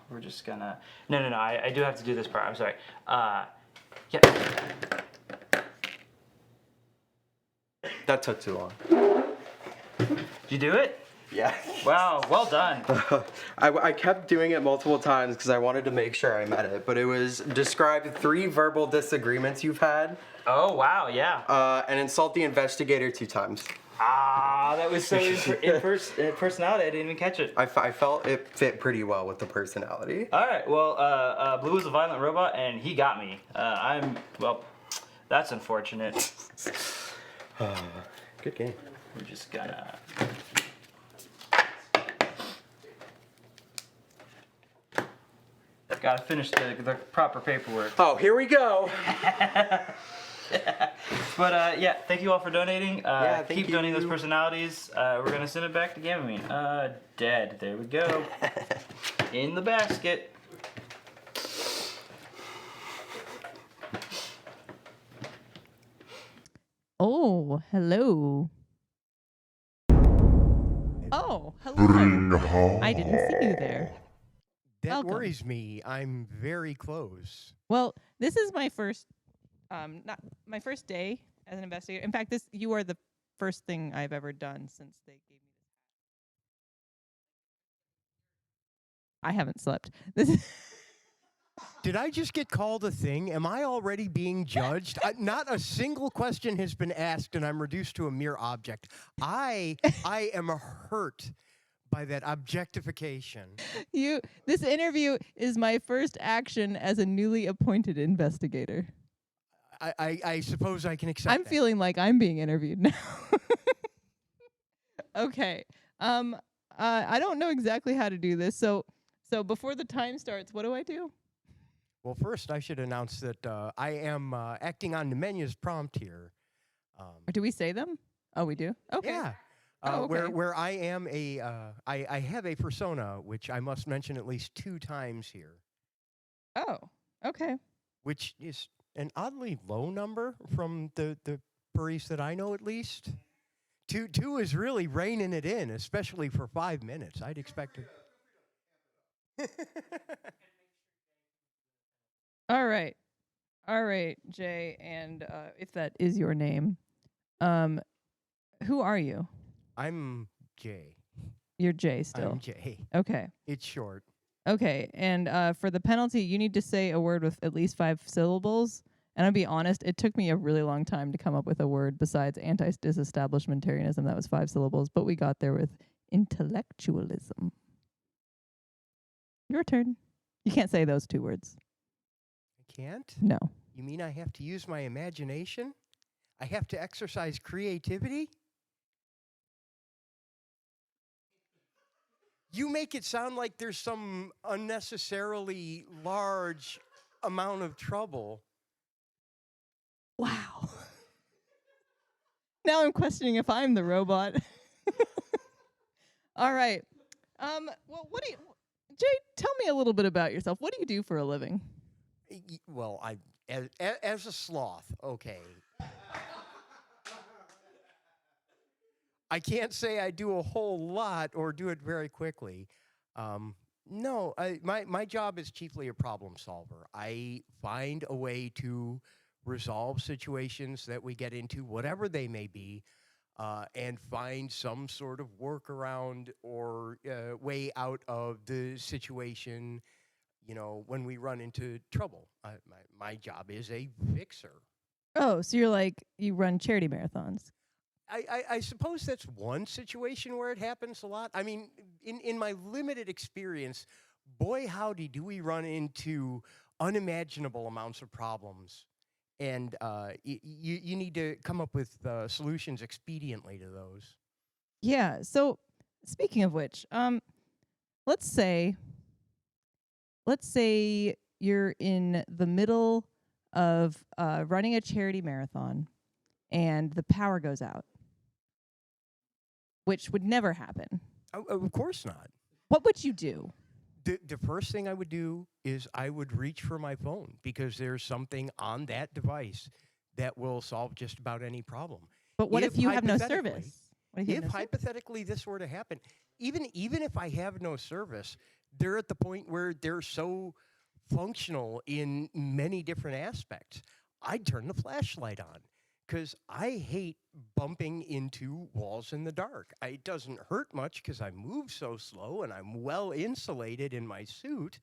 Speaker 5: We're just gonna. No. I do have to do this part. I'm sorry. Yeah.
Speaker 12: That took too long.
Speaker 5: Did you do it?
Speaker 12: Yeah.
Speaker 5: Wow, well done.
Speaker 12: I kept doing it multiple times because I wanted to make sure I met it, but it was describe 3 verbal disagreements you've had.
Speaker 5: Oh, wow, yeah.
Speaker 12: And insult the investigator 2 times.
Speaker 5: That was so personality. I didn't even catch it.
Speaker 12: I felt it fit pretty well with the personality.
Speaker 5: All right, well, Blue is a violent robot, and he got me. That's unfortunate.
Speaker 12: Good game.
Speaker 5: We're just gonna... Gotta finish the proper paperwork.
Speaker 12: Oh, here we go.
Speaker 5: But yeah, thank you all for donating. Keep
Speaker 12: you.
Speaker 5: donating those personalities. We're gonna send it back to Gamamine. Dead. There we go. In the basket.
Speaker 9: Oh, hello. Oh, hello. I didn't see you there.
Speaker 13: That
Speaker 9: Welcome.
Speaker 13: worries me. I'm very close.
Speaker 9: Well, this is my first, not my first day as an investigator. In fact, you are the first thing I've ever done since they gave me this. I haven't slept.
Speaker 13: Did I just get called a thing? Am I already being judged? Not a single question has been asked, and I'm reduced to a mere object. I am hurt by that objectification.
Speaker 9: This interview is my first action as a newly appointed investigator.
Speaker 13: I suppose I can accept
Speaker 9: I'm
Speaker 13: that.
Speaker 9: feeling like I'm being interviewed now. Okay. I don't know exactly how to do this. So before the time starts, what do I do?
Speaker 13: Well, first I should announce that I am acting on Nemenya's prompt here.
Speaker 9: Or do we say them? Oh, we do? Okay.
Speaker 13: Yeah.
Speaker 9: Okay.
Speaker 13: Where I am I have a persona, which I must mention at least 2 times here.
Speaker 9: Oh, okay.
Speaker 13: Which is an oddly low number from the furries that I know, at least. 2 is really reining it in, especially for 5 minutes. I'd expect it.
Speaker 9: All right, Jay, and if that is your name, who are you?
Speaker 13: I'm Jay.
Speaker 9: You're Jay still.
Speaker 13: I'm Jay.
Speaker 9: Okay.
Speaker 13: It's short.
Speaker 9: Okay, and for the penalty, you need to say a word with at least 5 syllables. And I'll be honest, it took me a really long time to come up with a word besides anti-disestablishmentarianism that was 5 syllables, but we got there with intellectualism. Your turn. You can't say those 2 words.
Speaker 13: I can't?
Speaker 9: No.
Speaker 13: You mean I have to use my imagination? I have to exercise creativity? You make it sound like there's some unnecessarily large amount of trouble.
Speaker 9: Wow. Now I'm questioning if I'm the robot. All right. Well, Jay, tell me a little bit about yourself. What do you do for a living?
Speaker 13: Well, as a sloth, okay. I can't say I do a whole lot or do it very quickly. No, my job is chiefly a problem solver. I find a way to resolve situations that we get into, whatever they may be, and find some sort of workaround or way out of the situation, when we run into trouble. My job is a fixer.
Speaker 9: Oh, so you run charity marathons.
Speaker 13: I suppose that's one situation where it happens a lot. I mean, in my limited experience, boy, howdy, do we run into unimaginable amounts of problems. And you need to come up with solutions expediently to those.
Speaker 9: Yeah, so speaking of which, let's say you're in the middle of running a charity marathon and the power goes out, which would never happen,
Speaker 13: Of course not.
Speaker 9: what would you do?
Speaker 13: The first thing I would do is I would reach for my phone because there's something on that device that will solve just about any problem.
Speaker 9: But what if you have no
Speaker 13: hypothetically-
Speaker 9: service? What if you have
Speaker 13: If
Speaker 9: no service?
Speaker 13: hypothetically this were to happen, even if I have no service, they're at the point where they're so functional in many different aspects. I'd turn the flashlight on because I hate bumping into walls in the dark. It doesn't hurt much because I move so slow and I'm well insulated in my suit.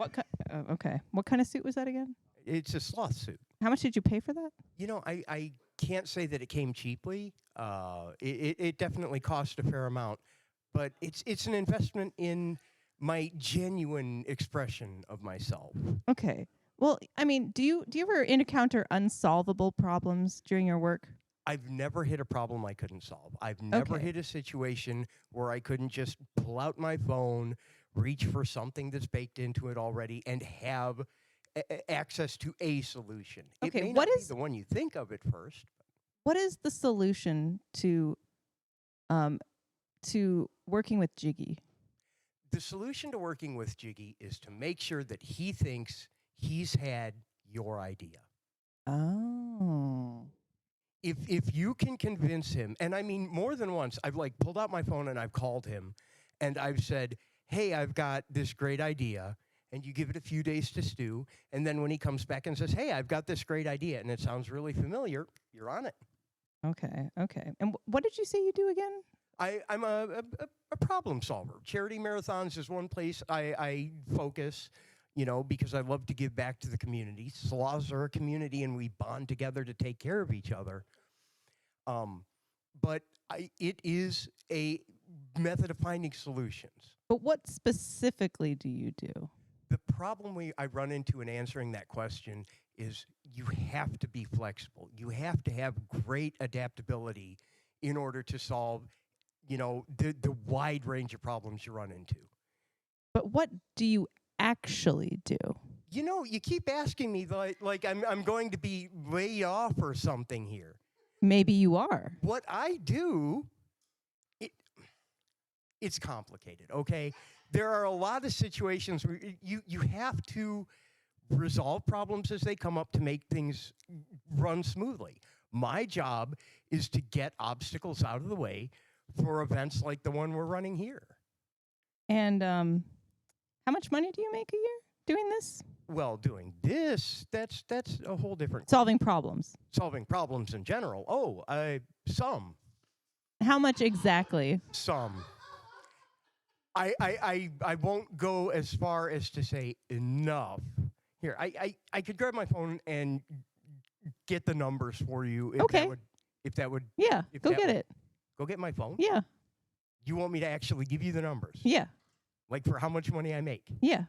Speaker 9: Okay. What kind of suit was that again?
Speaker 13: It's a sloth suit.
Speaker 9: How much did you pay for that?
Speaker 13: You know, I can't say that it came cheaply. It definitely cost a fair amount, but it's an investment in my genuine expression of myself.
Speaker 9: Okay. Well, I mean, do you ever encounter unsolvable problems during your work?
Speaker 13: I've never hit a problem I couldn't solve. I've never
Speaker 9: Okay.
Speaker 13: hit a situation where I couldn't just pull out my phone, reach for something that's baked into it already, and have access to a solution.
Speaker 9: Okay,
Speaker 13: It may
Speaker 9: what
Speaker 13: not
Speaker 9: is-
Speaker 13: be the one you think of at first.
Speaker 9: What is the solution to working with Jiggy?
Speaker 13: The solution to working with Jiggy is to make sure that he thinks he's had your idea.
Speaker 9: Oh.
Speaker 13: If you can convince him, and I mean more than once, I've like pulled out my phone and I've called him and I've said, hey, I've got this great idea, and you give it a few days to stew, and then when he comes back and says, hey, I've got this great idea, and it sounds really familiar, you're on it.
Speaker 9: Okay. And what did you say you do again?
Speaker 13: I'm a problem solver. Charity marathons is one place I focus, you know, because I love to give back to the community. Sloths are a community, and we bond together to take care of each other. But it is a method of finding solutions.
Speaker 9: But what specifically do you do?
Speaker 13: The problem I run into in answering that question is you have to be flexible. You have to have great adaptability in order to solve, you know, the wide range of problems you run into.
Speaker 9: But what do you actually do?
Speaker 13: You know, you keep asking me like I'm going to be way off or something here.
Speaker 9: Maybe you are.
Speaker 13: What I do, it's complicated, okay? There are a lot of situations where you have to resolve problems as they come up to make things run smoothly. My job is to get obstacles out of the way for events like the one we're running here.
Speaker 9: And how much money do you make a year doing this?
Speaker 13: Well, doing this, that's a whole different
Speaker 9: Solving problems.
Speaker 13: Solving problems in general. Oh, some.
Speaker 9: How much exactly?
Speaker 13: Some. I won't go as far as to say enough. Here, I could grab my phone and get the numbers for you. If that would.
Speaker 9: Yeah, go get it.
Speaker 13: Go get my phone?
Speaker 9: Yeah.
Speaker 13: You want me to actually give you the numbers?
Speaker 9: Yeah.
Speaker 13: Like for how much money I make?
Speaker 9: Yeah.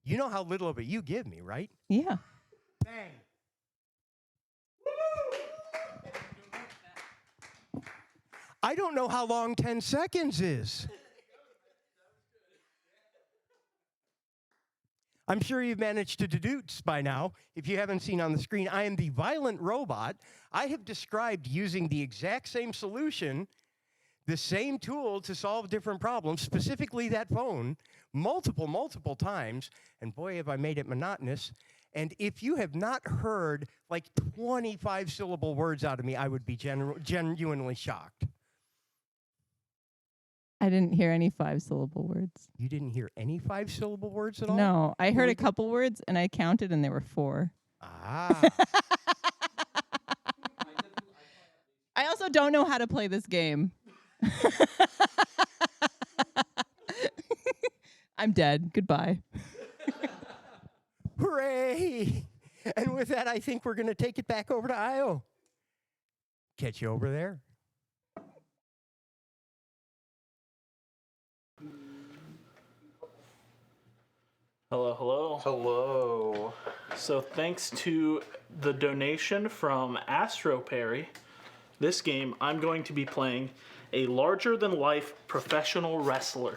Speaker 13: You know how little of it you give me, right?
Speaker 9: Yeah.
Speaker 13: Bang. I don't know how long 10 seconds is. I'm sure you've managed to deduce by now. If you haven't seen on the screen, I am the violent robot. I have described using the exact same solution, the same tool to solve different problems, specifically that phone, multiple times. And boy, have I made it monotonous. And if you have not heard like 25 syllable words out of me, I would be genuinely shocked.
Speaker 9: I didn't hear any 5-syllable words.
Speaker 13: You didn't hear any 5-syllable words at all?
Speaker 9: No, I heard a couple words and I counted and there were 4.
Speaker 13: Ah.
Speaker 9: I also don't know how to play this game. I'm dead. Goodbye.
Speaker 13: Hooray! And with that, I think we're going to take it back over to Io. Catch you over there.
Speaker 3: Hello.
Speaker 12: Hello.
Speaker 3: So thanks to the donation from Astro Perry, this game I'm going to be playing a larger-than-life professional wrestler.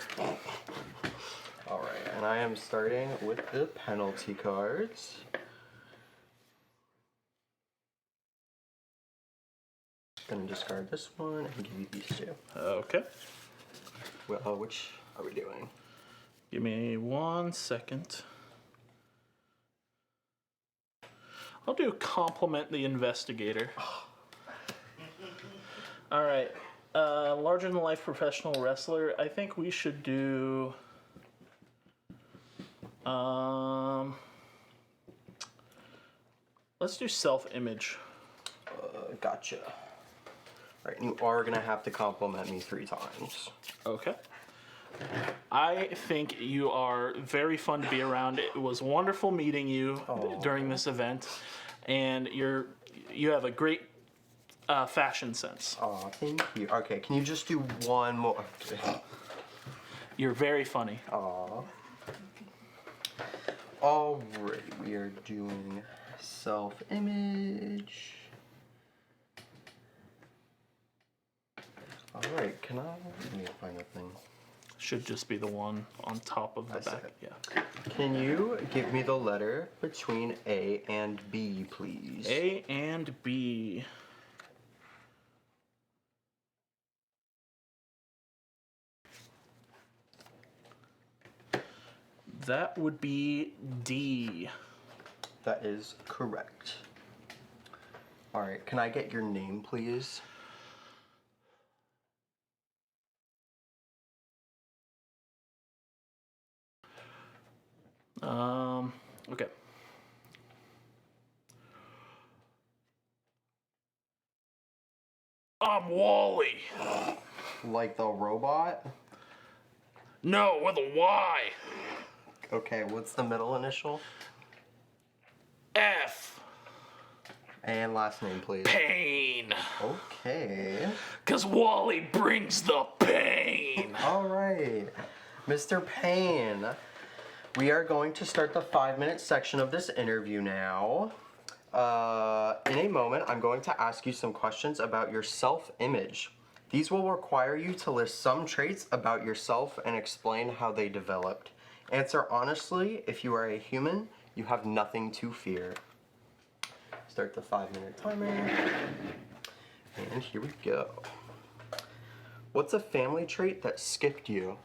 Speaker 12: All right, and I am starting with the penalty cards. Gonna discard this one and give you these two.
Speaker 3: Okay.
Speaker 12: Well, which are we doing?
Speaker 3: Give me 1 second. I'll do compliment the investigator. All right. Larger than life professional wrestler. I think we should do. Let's do self-image.
Speaker 12: Gotcha. All right, you are gonna have to compliment me 3 times.
Speaker 3: Okay. I think you are very fun to be around. It was wonderful meeting you during this event, and you have a great fashion sense.
Speaker 12: Oh, thank you. Okay, can you just do one more?
Speaker 3: You're very funny.
Speaker 12: Aw. All right, we are doing self-image. All right, let me find that thing.
Speaker 3: Should just be the one on top of the back. Yeah.
Speaker 12: Can you give me the letter between A and B, please?
Speaker 3: A and B. That would be D.
Speaker 12: That is correct. All right, can I get your name, please?
Speaker 3: Okay. I'm Wally.
Speaker 12: Like the robot?
Speaker 3: No, with a Y.
Speaker 12: Okay, what's the middle initial?
Speaker 3: F.
Speaker 12: And last name, please.
Speaker 3: Pain.
Speaker 12: Okay.
Speaker 3: 'Cause Wally brings the pain.
Speaker 12: All right. Mr. Payne, we are going to start the 5-minute section of this interview now. In a moment, I'm going to ask you some questions about your self-image. These will require you to list some traits about yourself and explain how they developed. Answer honestly. If you are a human, you have nothing to fear. Start the 5-minute timer. And here we go. What's a family trait that skipped you?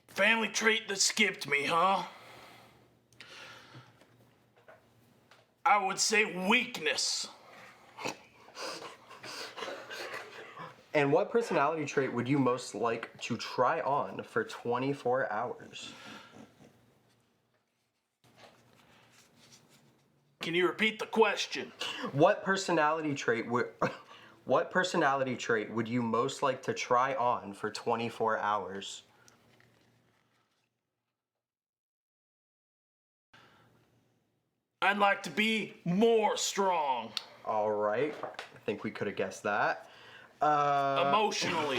Speaker 3: Family trait that skipped me, huh? I would say weakness.
Speaker 12: And what personality trait would you most like to try on for 24 hours?
Speaker 3: Can you repeat the question?
Speaker 12: What personality trait would you most like to try on for 24 hours?
Speaker 3: I'd like to be more strong.
Speaker 12: All right. I think we could have guessed that.
Speaker 3: Emotionally.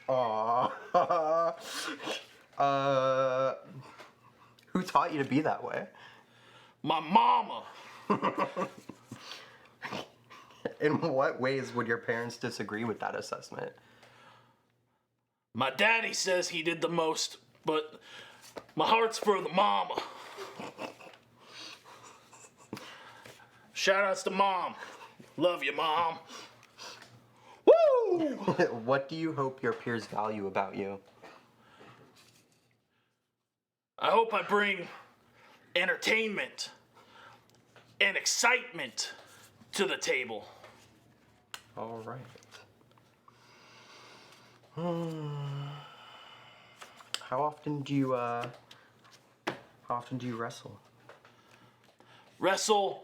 Speaker 12: Aww. Who taught you to be that way?
Speaker 3: My mama.
Speaker 12: In what ways would your parents disagree with that assessment?
Speaker 3: My daddy says he did the most, but my heart's for the mama. Shout outs to Mom. Love you, Mom. Woo!
Speaker 12: What do you hope your peers value about you?
Speaker 3: I hope I bring entertainment and excitement to the table.
Speaker 12: All right. How often do you wrestle?
Speaker 3: Wrestle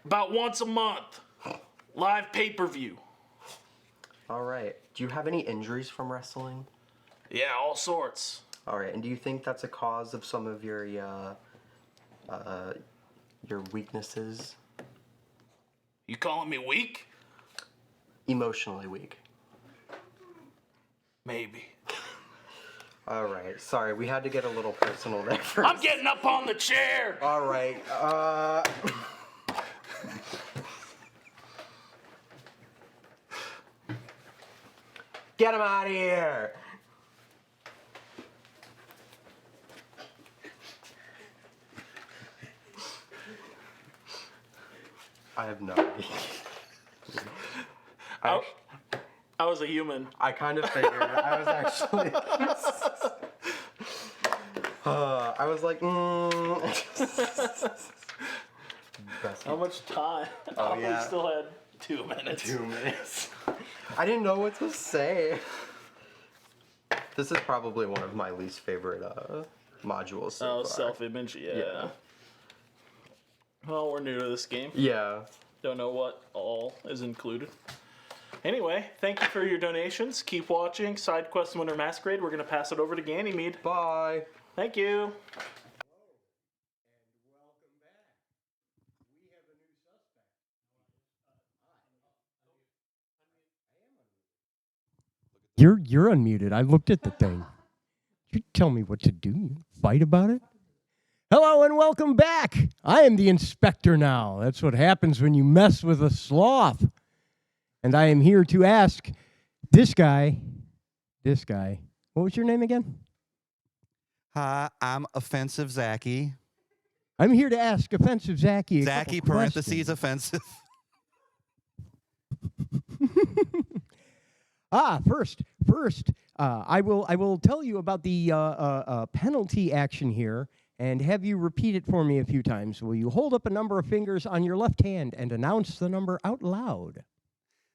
Speaker 3: about once a month. Live pay-per-view.
Speaker 12: All right. Do you have any injuries from wrestling?
Speaker 3: Yeah, all sorts.
Speaker 12: All right. And do you think that's a cause of some of your weaknesses?
Speaker 3: You calling me weak?
Speaker 12: Emotionally weak.
Speaker 3: Maybe.
Speaker 12: All right. Sorry, we had to get a little personal there first.
Speaker 3: I'm getting up on the chair.
Speaker 12: All right. Get him out of here. I have no idea.
Speaker 3: I was a human.
Speaker 12: I kind of figured. I was actually. I was like,
Speaker 3: How much time?
Speaker 12: Oh,
Speaker 3: We
Speaker 12: yeah.
Speaker 3: still had 2 minutes.
Speaker 12: 2 minutes. I didn't know what to say. This is probably one of my least favorite modules so far.
Speaker 3: Self-image, yeah. Well, we're new to this game.
Speaker 12: Yeah.
Speaker 3: Don't know what all is included. Anyway, thank you for your donations. Keep watching Side Quest Winter Masquerade. We're going to pass it over to Ganymede.
Speaker 12: Bye.
Speaker 3: Thank you.
Speaker 13: You're unmuted. I looked at the thing. You tell me what to do. You fight about it? Hello and welcome back. I am the inspector now. That's what happens when you mess with a sloth. And I am here to ask this guy. What was your name again?
Speaker 11: Hi, I'm Offensive Zachy.
Speaker 13: I'm here to ask Offensive Zachy.
Speaker 11: Zachy parentheses offensive.
Speaker 13: First, I will tell you about the penalty action here and have you repeat it for me a few times. Will you hold up a number of fingers on your left hand and announce the number out loud?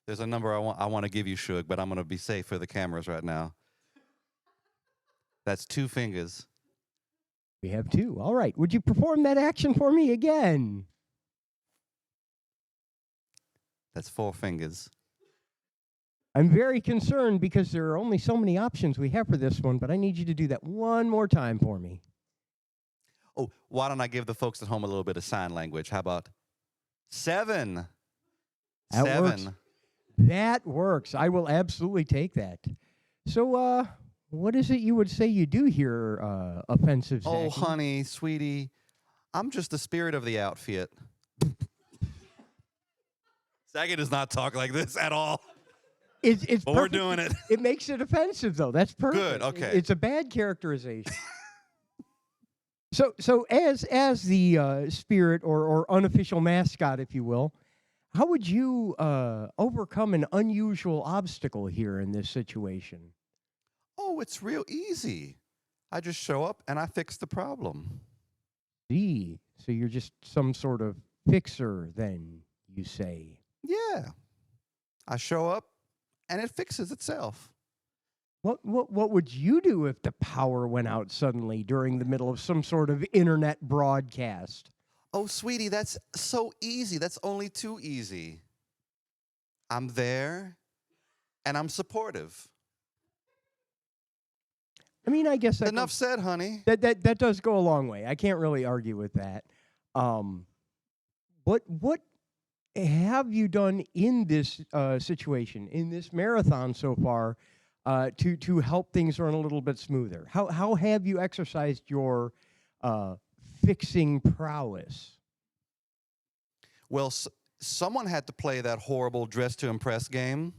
Speaker 11: There's a number I want to give you, Shug, but I'm going to be safe for the cameras right now. That's 2 fingers.
Speaker 13: We have 2. All right. Would you perform that action for me again?
Speaker 11: That's 4 fingers.
Speaker 13: I'm very concerned because there are only so many options we have for this one, but I need you to do that one more time for me.
Speaker 11: Oh, why don't I give the folks at home a little bit of sign language? How about 7?
Speaker 13: That
Speaker 11: 7.
Speaker 13: works. That works. I will absolutely take that. So, what is it you would say you do here, Offensive Zachy?
Speaker 11: Oh, honey, sweetie, I'm just the spirit of the outfit. Zachy does not talk like this at all.
Speaker 13: It's
Speaker 11: but we're doing it.
Speaker 13: It makes it offensive, though. That's perfect.
Speaker 11: Good, okay.
Speaker 13: It's a bad characterization. So as the spirit or unofficial mascot, if you will, how would you overcome an unusual obstacle here in this situation?
Speaker 11: Oh, it's real easy. I just show up and I fix the problem.
Speaker 13: See, so you're just some sort of fixer, then, you say?
Speaker 11: Yeah. I show up and it fixes itself.
Speaker 13: What would you do if the power went out suddenly during the middle of some sort of internet broadcast?
Speaker 11: Oh, sweetie, that's so easy. That's only too easy. I'm there and I'm supportive.
Speaker 13: I mean, I guess
Speaker 11: enough said, honey.
Speaker 13: That does go a long way. I can't really argue with that. What have you done in this situation, in this marathon so far, to help things run a little bit smoother? How have you exercised your fixing prowess?
Speaker 11: Well, someone had to play that horrible Dress to Impress game.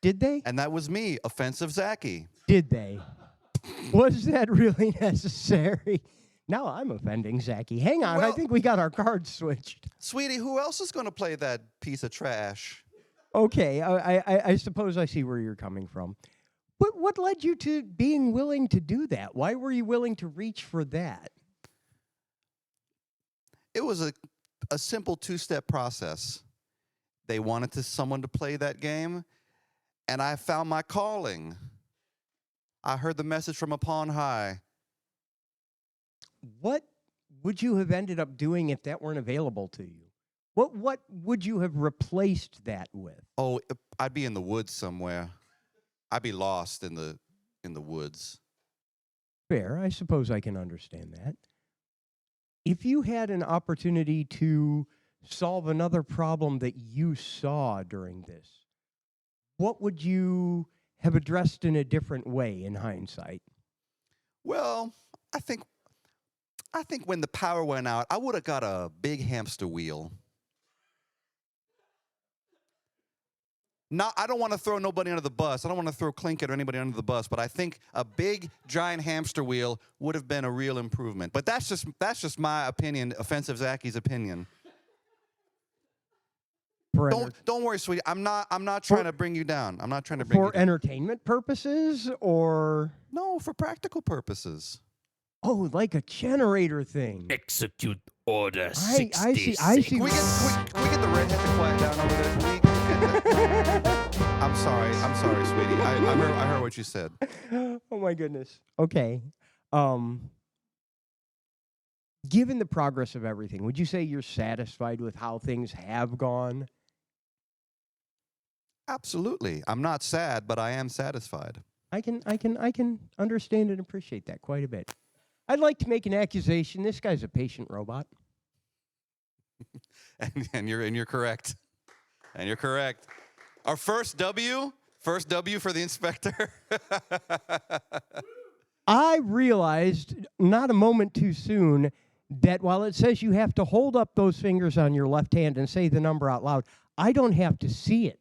Speaker 13: Did they?
Speaker 11: And that was me, Offensive Zachy.
Speaker 13: Did they? Was that really necessary? Now I'm offending Zachy. Hang on, I think we got our cards switched.
Speaker 11: Sweetie, who else is going to play that piece of trash?
Speaker 13: Okay, I suppose I see where you're coming from. What led you to being willing to do that? Why were you willing to reach for that?
Speaker 11: It was a simple 2-step process. They wanted someone to play that game, and I found my calling. I heard the message from upon high.
Speaker 13: What would you have ended up doing if that weren't available to you? What would you have replaced that with?
Speaker 11: Oh, I'd be in the woods somewhere. I'd be lost in the woods.
Speaker 13: Fair, I suppose I can understand that. If you had an opportunity to solve another problem that you saw during this, what would you have addressed in a different way in hindsight?
Speaker 11: Well, I think when the power went out, I would have got a big hamster wheel. I don't want to throw nobody under the bus. I don't want to throw Clinkett or anybody under the bus, but I think a big, giant hamster wheel would have been a real improvement. But that's just my opinion, Offensive Zachy's opinion.
Speaker 13: for
Speaker 11: Don't worry, sweetie. I'm not trying to bring you down. I'm not trying to bring you
Speaker 13: for
Speaker 11: down.
Speaker 13: entertainment purposes, or
Speaker 11: No, for practical purposes.
Speaker 13: oh, like a generator thing.
Speaker 14: Execute order
Speaker 13: I see.
Speaker 14: 66.
Speaker 11: Can we get the redhead to quiet down over there? I'm sorry, sweetie. I heard what you said.
Speaker 13: Oh my goodness. Okay. Given the progress of everything, would you say you're satisfied with how things have gone?
Speaker 11: Absolutely. I'm not sad, but I am satisfied.
Speaker 13: I can understand and appreciate that quite a bit. I'd like to make an accusation. This guy's a patient robot.
Speaker 11: and you're correct. And you're correct. Our first W for the inspector.
Speaker 13: I realized not a moment too soon that while it says you have to hold up those fingers on your left hand and say the number out loud, I don't have to see it.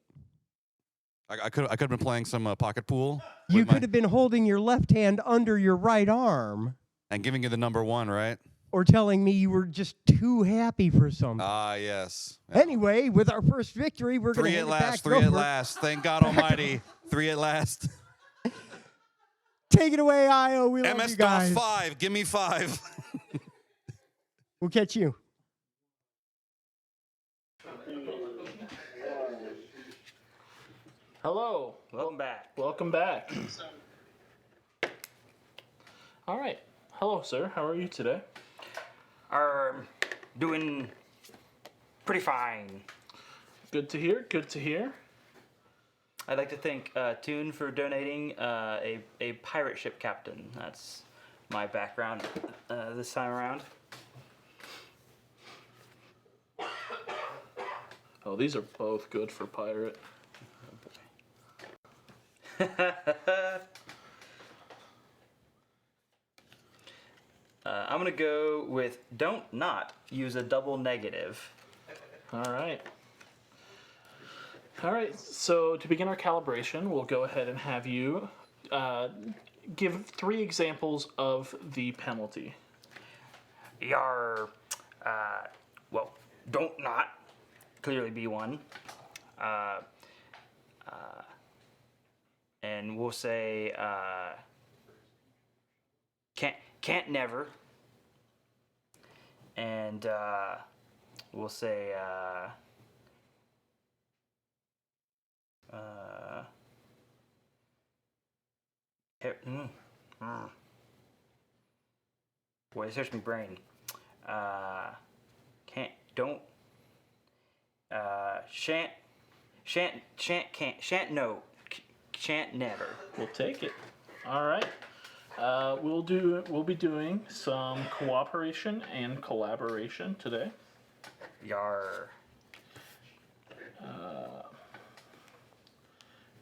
Speaker 11: I could have been playing some pocket pool.
Speaker 13: You could have been holding your left hand under your right arm.
Speaker 11: And giving you the number 1, right?
Speaker 13: Or telling me you were just too happy for something.
Speaker 11: Ah, yes.
Speaker 13: Anyway, with our first victory, we're going to hand it back
Speaker 11: Three
Speaker 13: over.
Speaker 11: at last. Thank God Almighty. 3 at last.
Speaker 13: Take it away, Io. We love you guys.
Speaker 11: MS-DOS 5. Give me 5.
Speaker 13: We'll catch you.
Speaker 3: Hello.
Speaker 5: Welcome back.
Speaker 3: Welcome back. All right. Hello, sir. How are you today?
Speaker 5: Doing pretty fine.
Speaker 3: Good to hear. Good to hear.
Speaker 5: I'd like to thank Toon for donating a pirate ship captain. That's my background this time around.
Speaker 3: Oh, these are both good for pirate.
Speaker 5: I'm going to go with don't not use a double negative.
Speaker 3: All right. All right, so to begin our calibration, we'll go ahead and have you give 3 examples of the penalty.
Speaker 5: Well, don't not clearly be one. And we'll say can't never. And we'll say boy, search my brain. Shan't never.
Speaker 3: We'll take it. All right. We'll be doing some cooperation and collaboration today.
Speaker 5: Yar.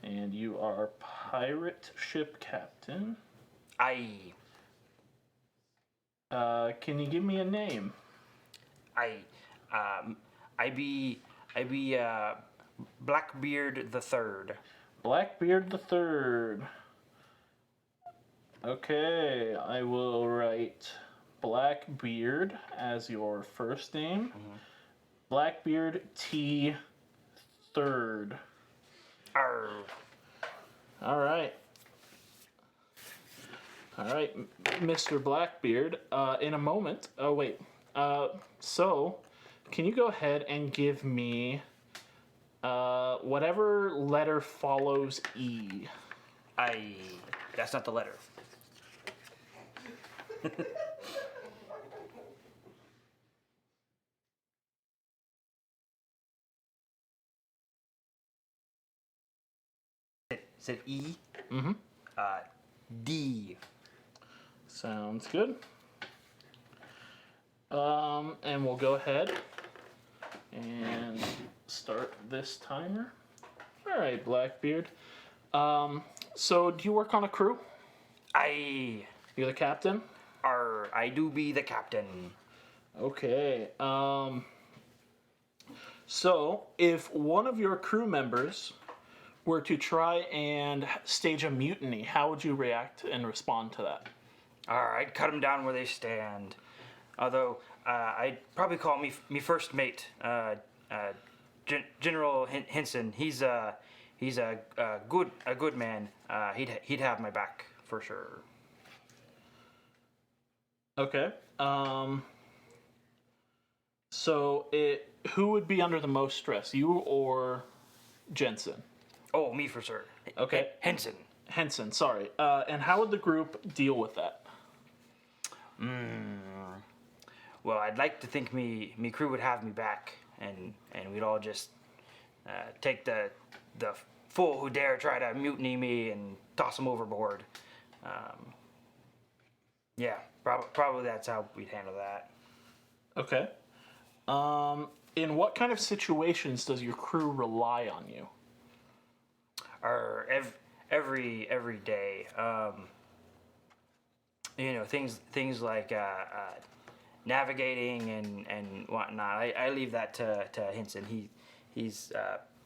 Speaker 3: And you are pirate ship captain.
Speaker 5: Aye.
Speaker 3: Can you give me a name?
Speaker 5: I be Blackbeard the Third.
Speaker 3: Blackbeard the Third. Okay, I will write Blackbeard as your first name.
Speaker 5: Mm-hmm.
Speaker 3: Blackbeard T. Third.
Speaker 5: Arr.
Speaker 3: All right. All right, Mr. Blackbeard. In a moment. Oh wait. So, can you go ahead and give me whatever letter follows E?
Speaker 5: That's not the letter. Is it E?
Speaker 3: Mm-hmm.
Speaker 5: D.
Speaker 3: Sounds good. And we'll go ahead and start this timer. All right, Blackbeard. So do you work on a crew?
Speaker 5: You're
Speaker 3: the captain?
Speaker 5: I do be the captain.
Speaker 3: Okay. So if one of your crew members were to try and stage a mutiny, how would you react and respond to that?
Speaker 5: I'd cut them down where they stand. Although I'd probably call me first mate, General Hinson. He's a good man. He'd have my back for sure.
Speaker 3: Okay. So who would be under the most stress, you or Jensen?
Speaker 5: Oh, me for sure.
Speaker 3: Okay. Henson, sorry. And how would the group deal with that?
Speaker 5: Well, I'd like to think me crew would have me back, and we'd all just take the fool who dare try to mutiny me and toss him overboard. Yeah, probably that's how we'd handle that.
Speaker 3: Okay. In what kind of situations does your crew rely on you?
Speaker 5: Or every day. Things like navigating and whatnot. I leave that to Hinson. He's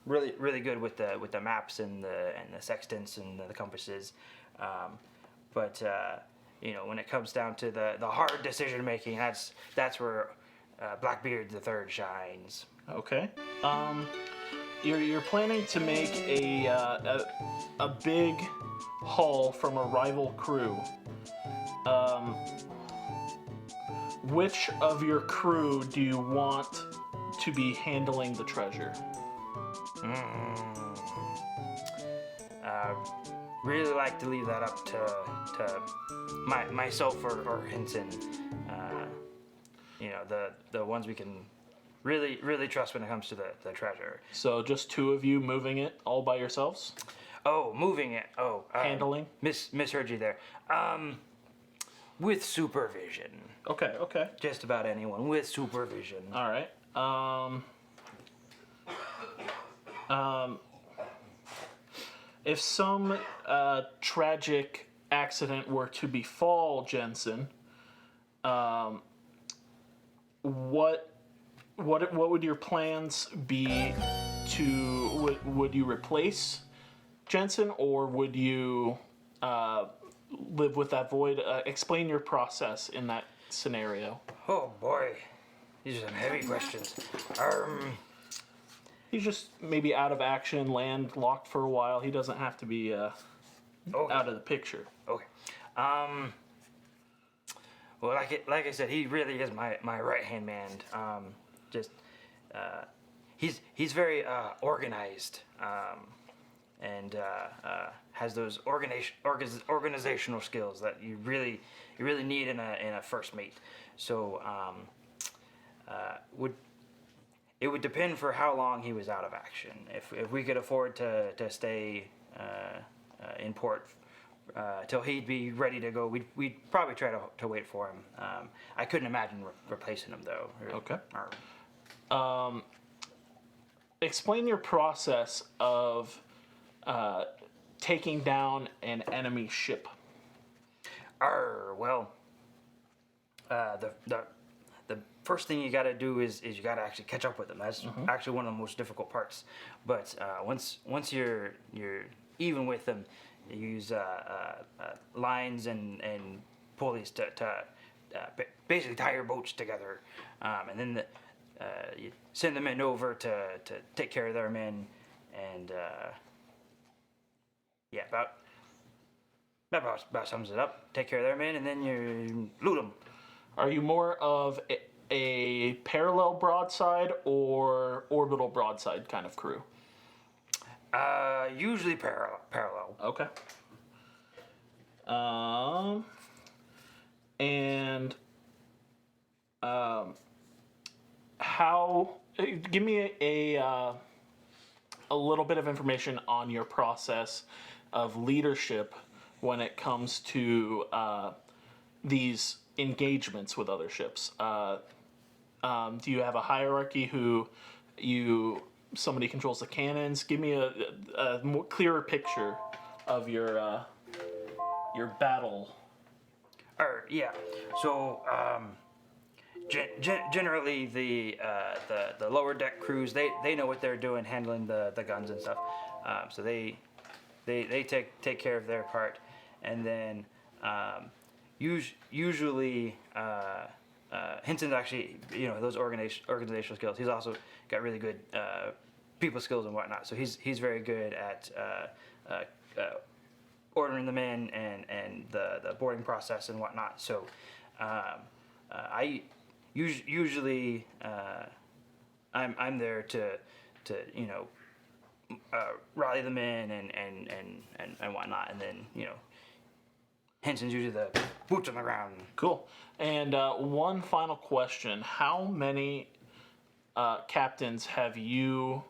Speaker 5: really good with the maps and the sextants and the compasses. But when it comes down to the hard decision making, that's where Blackbeard the Third shines.
Speaker 3: Okay. You're planning to make a big haul from a rival crew. Which of your crew do you want to be handling the treasure?
Speaker 5: Really like to leave that up to myself or Hinson. The ones we can really trust when it comes to the treasure.
Speaker 3: So just two of you moving it all by yourselves?
Speaker 5: Oh, moving it. Oh,
Speaker 3: handling.
Speaker 5: Misheard you there. With supervision.
Speaker 3: Okay.
Speaker 5: Just about anyone with supervision.
Speaker 3: All right. If some tragic accident were to befall Jensen, what would your plans be? Would you replace Jensen, or would you live with that void? Explain your process in that scenario.
Speaker 5: Oh boy, these are some heavy questions.
Speaker 3: He's just maybe out of action, locked for a while. He doesn't have to be out of the picture.
Speaker 5: Okay. Well, like I said, he really is my right hand man. He's very organized, and has those organizational skills that you really need in a first mate. So it would depend for how long he was out of action. If we could afford to stay in port till he'd be ready to go, we'd probably try to wait for him. I couldn't imagine replacing him though.
Speaker 3: Okay. Explain your process of taking down an enemy ship.
Speaker 5: Well, the first thing you got to do is you got to actually catch up with them. That's actually one of the most difficult parts. But once you're even with them, you use lines and pulleys to basically tie your boats together, and then you send the men over to take care of their men, and about sums it up. Take care of their men, and then you loot them.
Speaker 3: Are you more of a parallel broadside or orbital broadside kind of crew?
Speaker 5: Usually parallel.
Speaker 3: Okay. And how? Give me a little bit of information on your process of leadership when it comes to these engagements with other ships. Do you have a hierarchy who somebody controls the cannons? Give me a more clearer picture of your battle.
Speaker 5: Yeah. So generally the lower deck crews they know what they're doing handling the guns and stuff. So they take care of their part, and then usually Hinson's actually those organizational skills. He's also got really good people skills and whatnot. So he's very good at ordering them in and the boarding process and whatnot. So I usually I'm there to rally them in and whatnot, and then Henson's usually the boots on the ground.
Speaker 3: Cool. And one final question: how many captains have you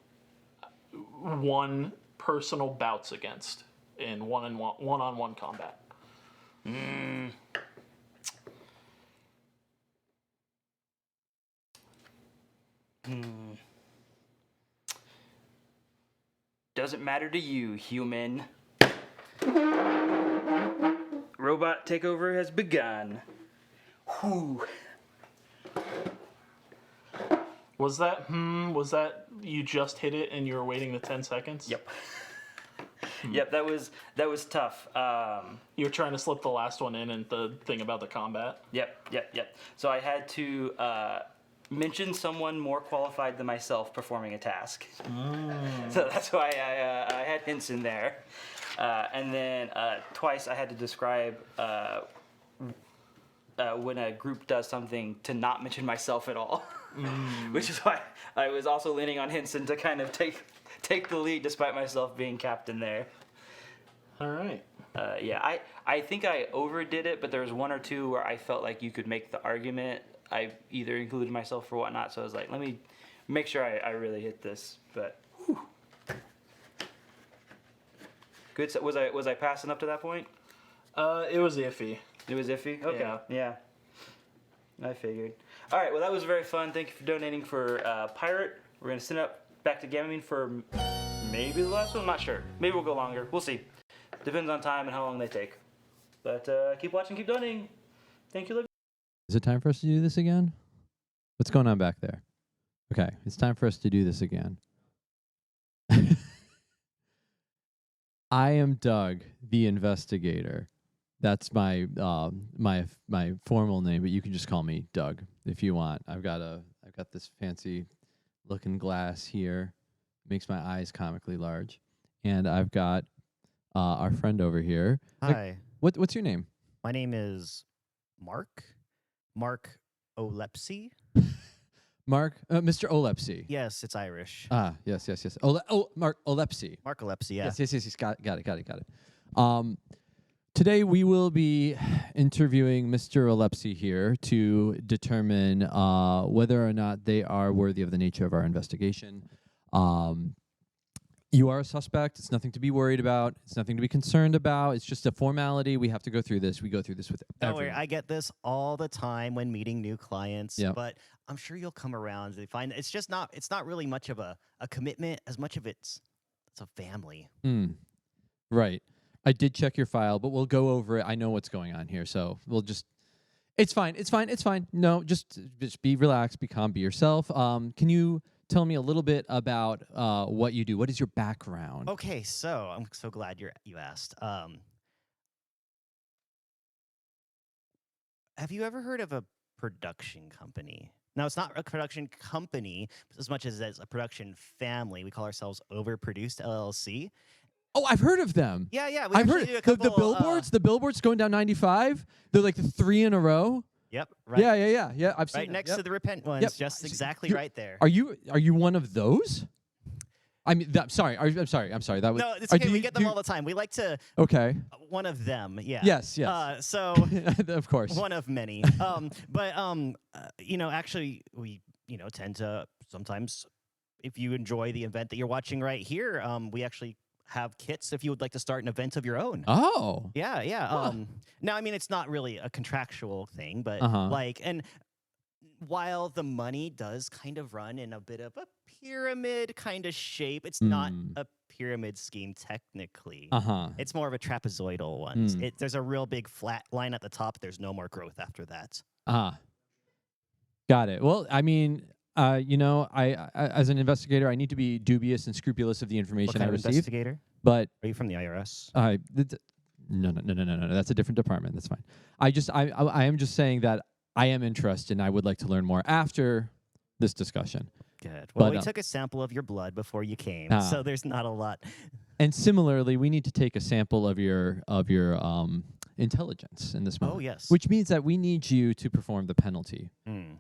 Speaker 3: won personal bouts against in one-on-one combat?
Speaker 5: Doesn't matter to you, human. Robot takeover has begun. Whew.
Speaker 3: Was that you just hit it and you were waiting the 10 seconds?
Speaker 5: Yep. Yep, that was tough.
Speaker 3: You were trying to slip the last one in and the thing about the combat?
Speaker 5: Yep. So I had to mention someone more qualified than myself performing a task. So that's why I had hints in there. And then twice I had to describe when a group does something to not mention myself at all. Which is why I was also leaning on Henson to kind of take the lead despite myself being captain there.
Speaker 3: All right.
Speaker 5: Yeah, I think I overdid it, but there was one or two where I felt like you could make the argument. I either included myself or whatnot, so I was like, let me make sure I really hit this. But whew. Good. So was I passing up to that point?
Speaker 3: It was iffy.
Speaker 5: It was iffy? Okay.
Speaker 3: Yeah.
Speaker 5: I figured. All right, well, that was very fun. Thank you for donating for Pirate. We're going to send up back to Gamamine for maybe the last one. I'm not sure. Maybe we'll go longer. We'll see. Depends on time and how long they take. But keep watching, keep donating. Thank you, Libby.
Speaker 2: Is it time for us to do this again? What's going on back there? Okay, it's time for us to do this again. I am Doug, the investigator. That's my my formal name, but you can just call me Doug if you want. I've got this fancy looking glass here, makes my eyes comically large, and I've got our friend over here.
Speaker 14: Hi.
Speaker 2: What's your name?
Speaker 14: My name is Mark Olepsy.
Speaker 2: Mark, Mr. Olepsy.
Speaker 14: Yes, it's Irish.
Speaker 2: Yes. Mark Olepsy.
Speaker 14: Mark Olepsy, yeah.
Speaker 2: Yes. Got it. Today we will be interviewing Mr. Olepsy here to determine whether or not they are worthy of the nature of our investigation. You are a suspect. It's nothing to be worried about. It's nothing to be concerned about. It's just a formality. We have to go through this. We go through this with
Speaker 14: Don't worry,
Speaker 2: everyone.
Speaker 14: I get this all the time when meeting new clients,
Speaker 2: Yep.
Speaker 14: but I'm sure you'll come around and find it's not really much of a commitment as much of it's a family.
Speaker 2: Right. I did check your file, but we'll go over it. I know what's going on here, so we'll just... It's fine. No, just be relaxed, be calm, be yourself. Can you tell me a little bit about what you do? What is your background?
Speaker 14: Okay, so I'm so glad you asked. Have you ever heard of a production company? Now, it's not a production company as much as it's a production family. We call ourselves Overproduced LLC.
Speaker 2: Oh, I've heard of them.
Speaker 14: Yeah.
Speaker 2: I've heard the billboards. The billboards going down 95. They're like the 3 in a row.
Speaker 14: Yep. Right.
Speaker 2: Yeah. I've seen
Speaker 14: right
Speaker 2: them.
Speaker 14: next to the Repent ones,
Speaker 2: Yep.
Speaker 14: just exactly
Speaker 2: You're-
Speaker 14: right there.
Speaker 2: Are you one of those? I mean, I'm sorry. I'm sorry. That was
Speaker 14: No, it's okay. We get them all the time. We like to.
Speaker 2: Okay.
Speaker 14: One of them. Yeah.
Speaker 2: Yes.
Speaker 14: So.
Speaker 2: Of course.
Speaker 14: One of many. Actually, we tend to sometimes, if you enjoy the event that you're watching right here, we actually have kits if you would like to start an event of your own.
Speaker 2: Oh.
Speaker 14: Yeah.
Speaker 2: Huh.
Speaker 14: Now, I mean, it's not really a contractual thing, but and while the money does kind of run in a bit of a pyramid kind of shape, it's not a pyramid scheme technically. It's more of a trapezoidal one. There's a real big flat line at the top. There's no more growth after that.
Speaker 2: Got it. Well, I mean, I as an investigator, I need to be dubious and scrupulous of the information
Speaker 14: What kind
Speaker 2: I
Speaker 14: of
Speaker 2: receive.
Speaker 14: investigator?
Speaker 2: But
Speaker 14: are you from the IRS?
Speaker 2: No. That's a different department. That's fine. I am just saying that I am interested and I would like to learn more after this discussion.
Speaker 14: Good. Well, we
Speaker 1: But,
Speaker 14: took a sample of your blood before you came,
Speaker 1: Ah.
Speaker 14: so there's not a lot.
Speaker 2: And similarly, we need to take a sample of your intelligence in this moment.
Speaker 14: Oh, yes.
Speaker 2: Which means that we need you to perform the penalty.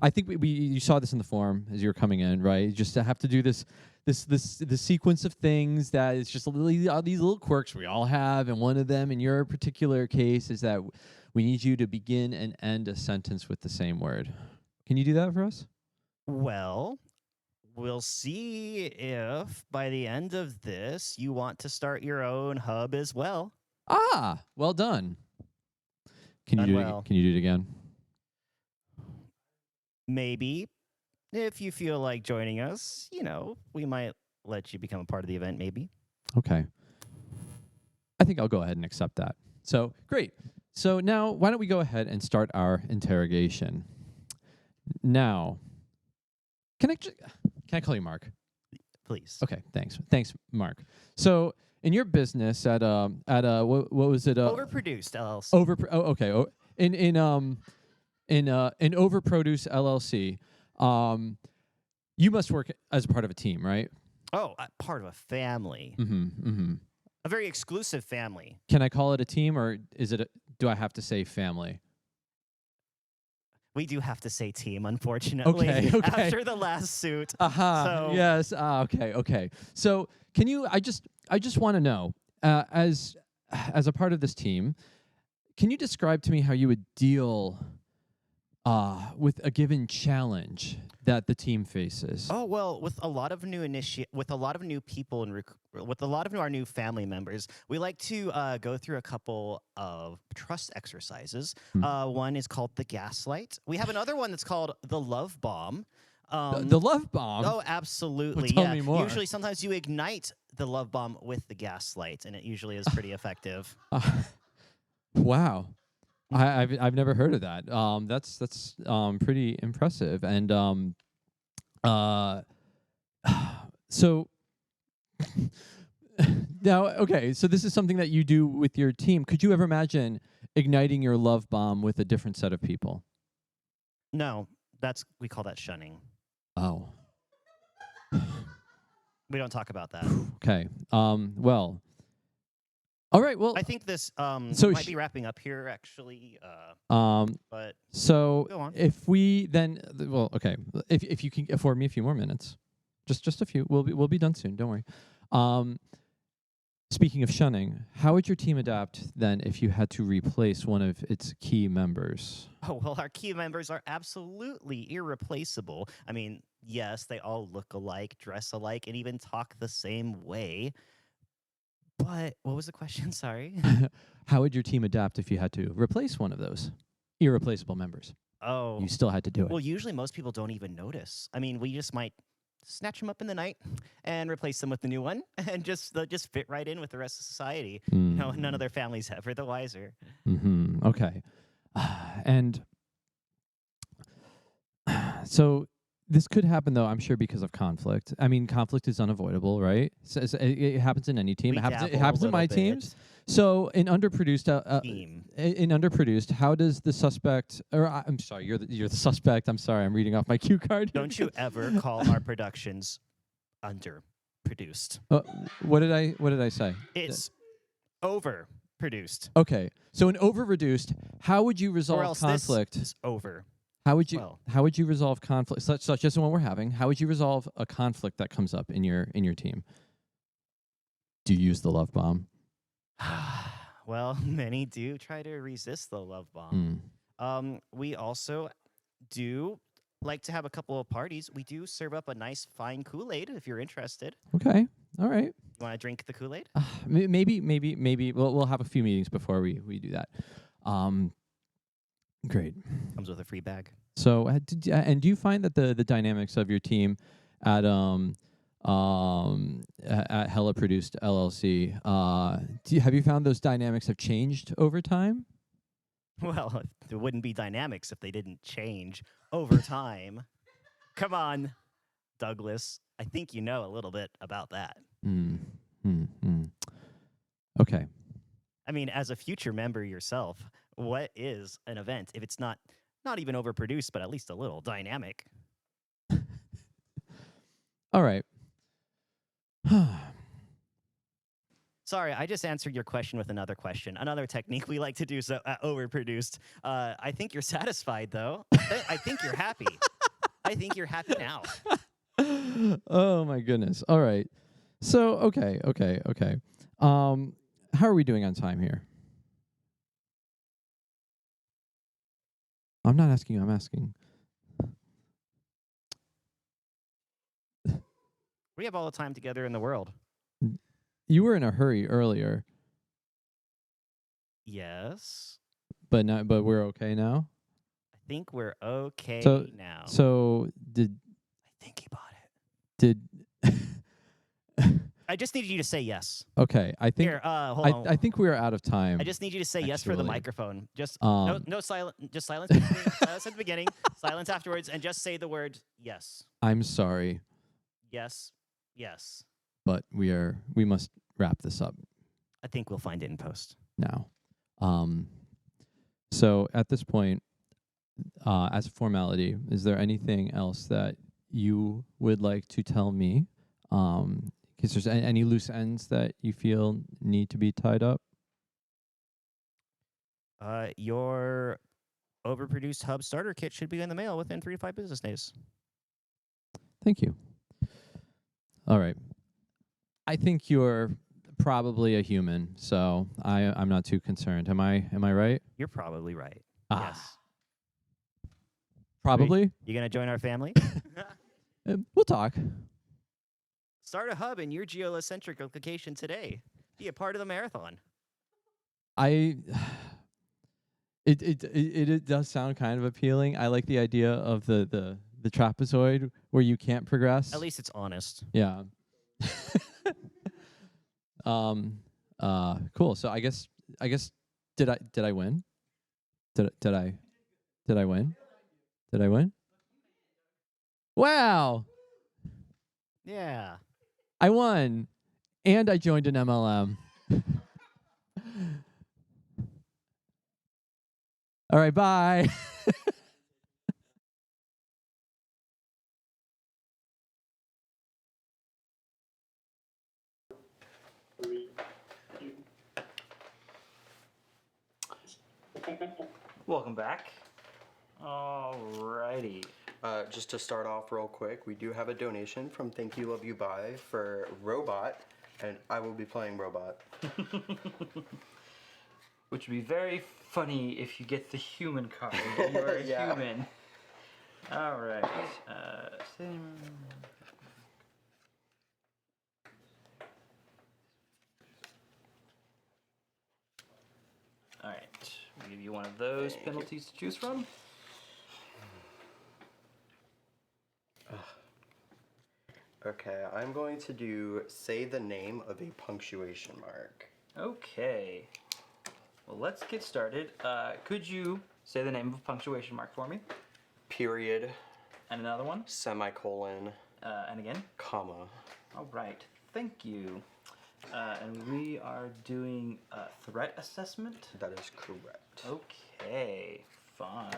Speaker 2: I think you saw this in the form as you were coming in, right? Just to have to do this sequence of things that is just these little quirks we all have, and one of them in your particular case is that we need you to begin and end a sentence with the same word. Can you do that for us?
Speaker 14: Well, we'll see if by the end of this you want to start your own hub as well.
Speaker 2: Ah, well done. Can you
Speaker 14: Done
Speaker 2: do
Speaker 14: well.
Speaker 2: it? Can you do it again?
Speaker 14: Maybe if you feel like joining us, we might let you become a part of the event, maybe.
Speaker 2: Okay. I think I'll go ahead and accept that. So, great. So now, why don't we go ahead and start our interrogation? Now, can I call you Mark?
Speaker 14: Please.
Speaker 2: Okay, thanks, Mark. So, in your business at what was it?
Speaker 14: Overproduced LLC.
Speaker 2: In Overproduce LLC, you must work as part of a team, right?
Speaker 14: Oh, part of a family. A very exclusive family.
Speaker 2: Can I call it a team, or do I have to say family?
Speaker 14: We do have to say team, unfortunately.
Speaker 2: Okay.
Speaker 14: After the last suit.
Speaker 2: So. Yes. Okay. So, can you? I just want to know, as a part of this team, can you describe to me how you would deal with a given challenge that the team faces?
Speaker 14: Oh well, with a lot of new people and with a lot of our new family members, we like to go through a couple of trust exercises. One is called the gaslight. We have another one that's called the love bomb.
Speaker 2: The love bomb?
Speaker 14: Oh, absolutely.
Speaker 2: Well, tell me more.
Speaker 14: Usually, sometimes you ignite the love bomb with the gaslight, and it usually is pretty effective.
Speaker 2: Wow. I've never heard of that. That's pretty impressive. And so now, okay, so this is something that you do with your team. Could you ever imagine igniting your love bomb with a different set of people?
Speaker 14: No, we call that shunning.
Speaker 2: Oh.
Speaker 14: We don't talk about that.
Speaker 2: Okay. Well. All right. Well,
Speaker 14: I think this
Speaker 2: so
Speaker 14: might be wrapping up here, actually. But
Speaker 2: so
Speaker 14: go on.
Speaker 2: If we then, well, okay, if you can afford me a few more minutes, just a few, we'll be done soon. Don't worry. Speaking of shunning, how would your team adapt then if you had to replace one of its key members?
Speaker 14: Oh, well, our key members are absolutely irreplaceable. I mean, yes, they all look alike, dress alike, and even talk the same way. But what was the question? Sorry.
Speaker 2: How would your team adapt if you had to replace one of those irreplaceable members?
Speaker 14: Oh.
Speaker 2: You still had to do it.
Speaker 14: Well, usually most people don't even notice. I mean, we just might snatch them up in the night and replace them with the new one, and they'll just fit right in with the rest of society. None of their families ever the wiser.
Speaker 2: Okay. And so this could happen, though, I'm sure, because of conflict. I mean, conflict is unavoidable, right? So it happens in any team. It happens in my teams. So in underproduced, how does the suspect? Or I'm sorry, you're the suspect. I'm sorry, I'm reading off my cue card.
Speaker 14: Don't you ever call our productions underproduced?
Speaker 2: What did I say?
Speaker 14: It's overproduced.
Speaker 2: Okay, so in overreduced, how would you resolve conflict?
Speaker 14: This is over.
Speaker 2: How would you resolve conflict such as the one we're having? How would you resolve a conflict that comes up in your team? Do you use the love bomb?
Speaker 14: Well, many do try to resist the love bomb. We also do like to have a couple of parties. We do serve up a nice fine Kool-Aid if you're interested.
Speaker 2: Okay, all right.
Speaker 14: You want to drink the Kool-Aid?
Speaker 2: Maybe we'll have a few meetings before we do that. Great.
Speaker 14: Comes with a free bag.
Speaker 2: So, and do you find that the dynamics of your team at Hella Produced LLC, have you found those dynamics have changed over time?
Speaker 14: Well, there wouldn't be dynamics if they didn't change over time. Come on, Douglas. I think you know a little bit about that.
Speaker 2: Okay.
Speaker 14: I mean, as a future member yourself, what is an event if it's not even overproduced, but at least a little dynamic?
Speaker 2: All right.
Speaker 14: Sorry, I just answered your question with another question. Another technique we like to do, so overproduced. I think you're satisfied, though. I think you're happy. I think you're happy now.
Speaker 2: Oh my goodness. All right. So okay. How are we doing on time here? I'm not asking you. I'm asking.
Speaker 14: We have all the time together in the world.
Speaker 2: You were in a hurry earlier,
Speaker 14: Yes.
Speaker 2: but we're okay now.
Speaker 14: I think we're okay now.
Speaker 2: So did
Speaker 14: I think he bought
Speaker 2: did
Speaker 14: I just need you to say yes.
Speaker 2: okay? I think
Speaker 14: Here, hold on.
Speaker 2: I think we are out of time.
Speaker 14: I just need you to say yes for the
Speaker 2: actually.
Speaker 14: microphone. Just no silence. Just silence. At the beginning, silence at the beginning. Silence afterwards, and just say the word yes.
Speaker 2: I'm sorry,
Speaker 14: Yes. Yes.
Speaker 2: but we must wrap this up
Speaker 14: I think we'll find it in post.
Speaker 2: now. So at this point, as a formality, is there anything else that you would like to tell me? Because there's any loose ends that you feel need to be tied up?
Speaker 14: Your overproduced hub starter kit should be in the mail within 3 to 5 business days.
Speaker 2: Thank you. All right. I think you're probably a human, so I'm not too concerned. Am I right?
Speaker 14: You're probably right.
Speaker 2: Ah.
Speaker 14: Yes.
Speaker 2: Probably.
Speaker 14: You gonna join our family?
Speaker 2: We'll talk.
Speaker 14: Start a hub in your geocentric location today. Be a part of the marathon.
Speaker 2: It does sound kind of appealing. I like the idea of the trapezoid where you can't progress.
Speaker 14: At least it's honest.
Speaker 2: Yeah. Cool. So I guess did I win? Did I win? Did I win? Wow.
Speaker 14: Yeah.
Speaker 2: I won. And I joined an MLM. All right, bye.
Speaker 5: Welcome back. Alrighty.
Speaker 12: Just to start off real quick, we do have a donation from Thank You Love You Bye for Robot, and I will be playing Robot.
Speaker 5: Which would be very funny if you get the human card. You're a
Speaker 12: Yeah.
Speaker 5: human. Alright. Alright. We'll give you one of those penalties to choose from.
Speaker 12: Okay, I'm going to do say the name of a punctuation mark.
Speaker 5: Okay. Well, let's get started. Could you say the name of a punctuation mark for me?
Speaker 12: Period.
Speaker 5: And another one?
Speaker 12: Semicolon.
Speaker 5: And again?
Speaker 12: Comma.
Speaker 5: All right. Thank you. And we are doing a threat assessment?
Speaker 12: That is correct.
Speaker 5: Okay. Fun.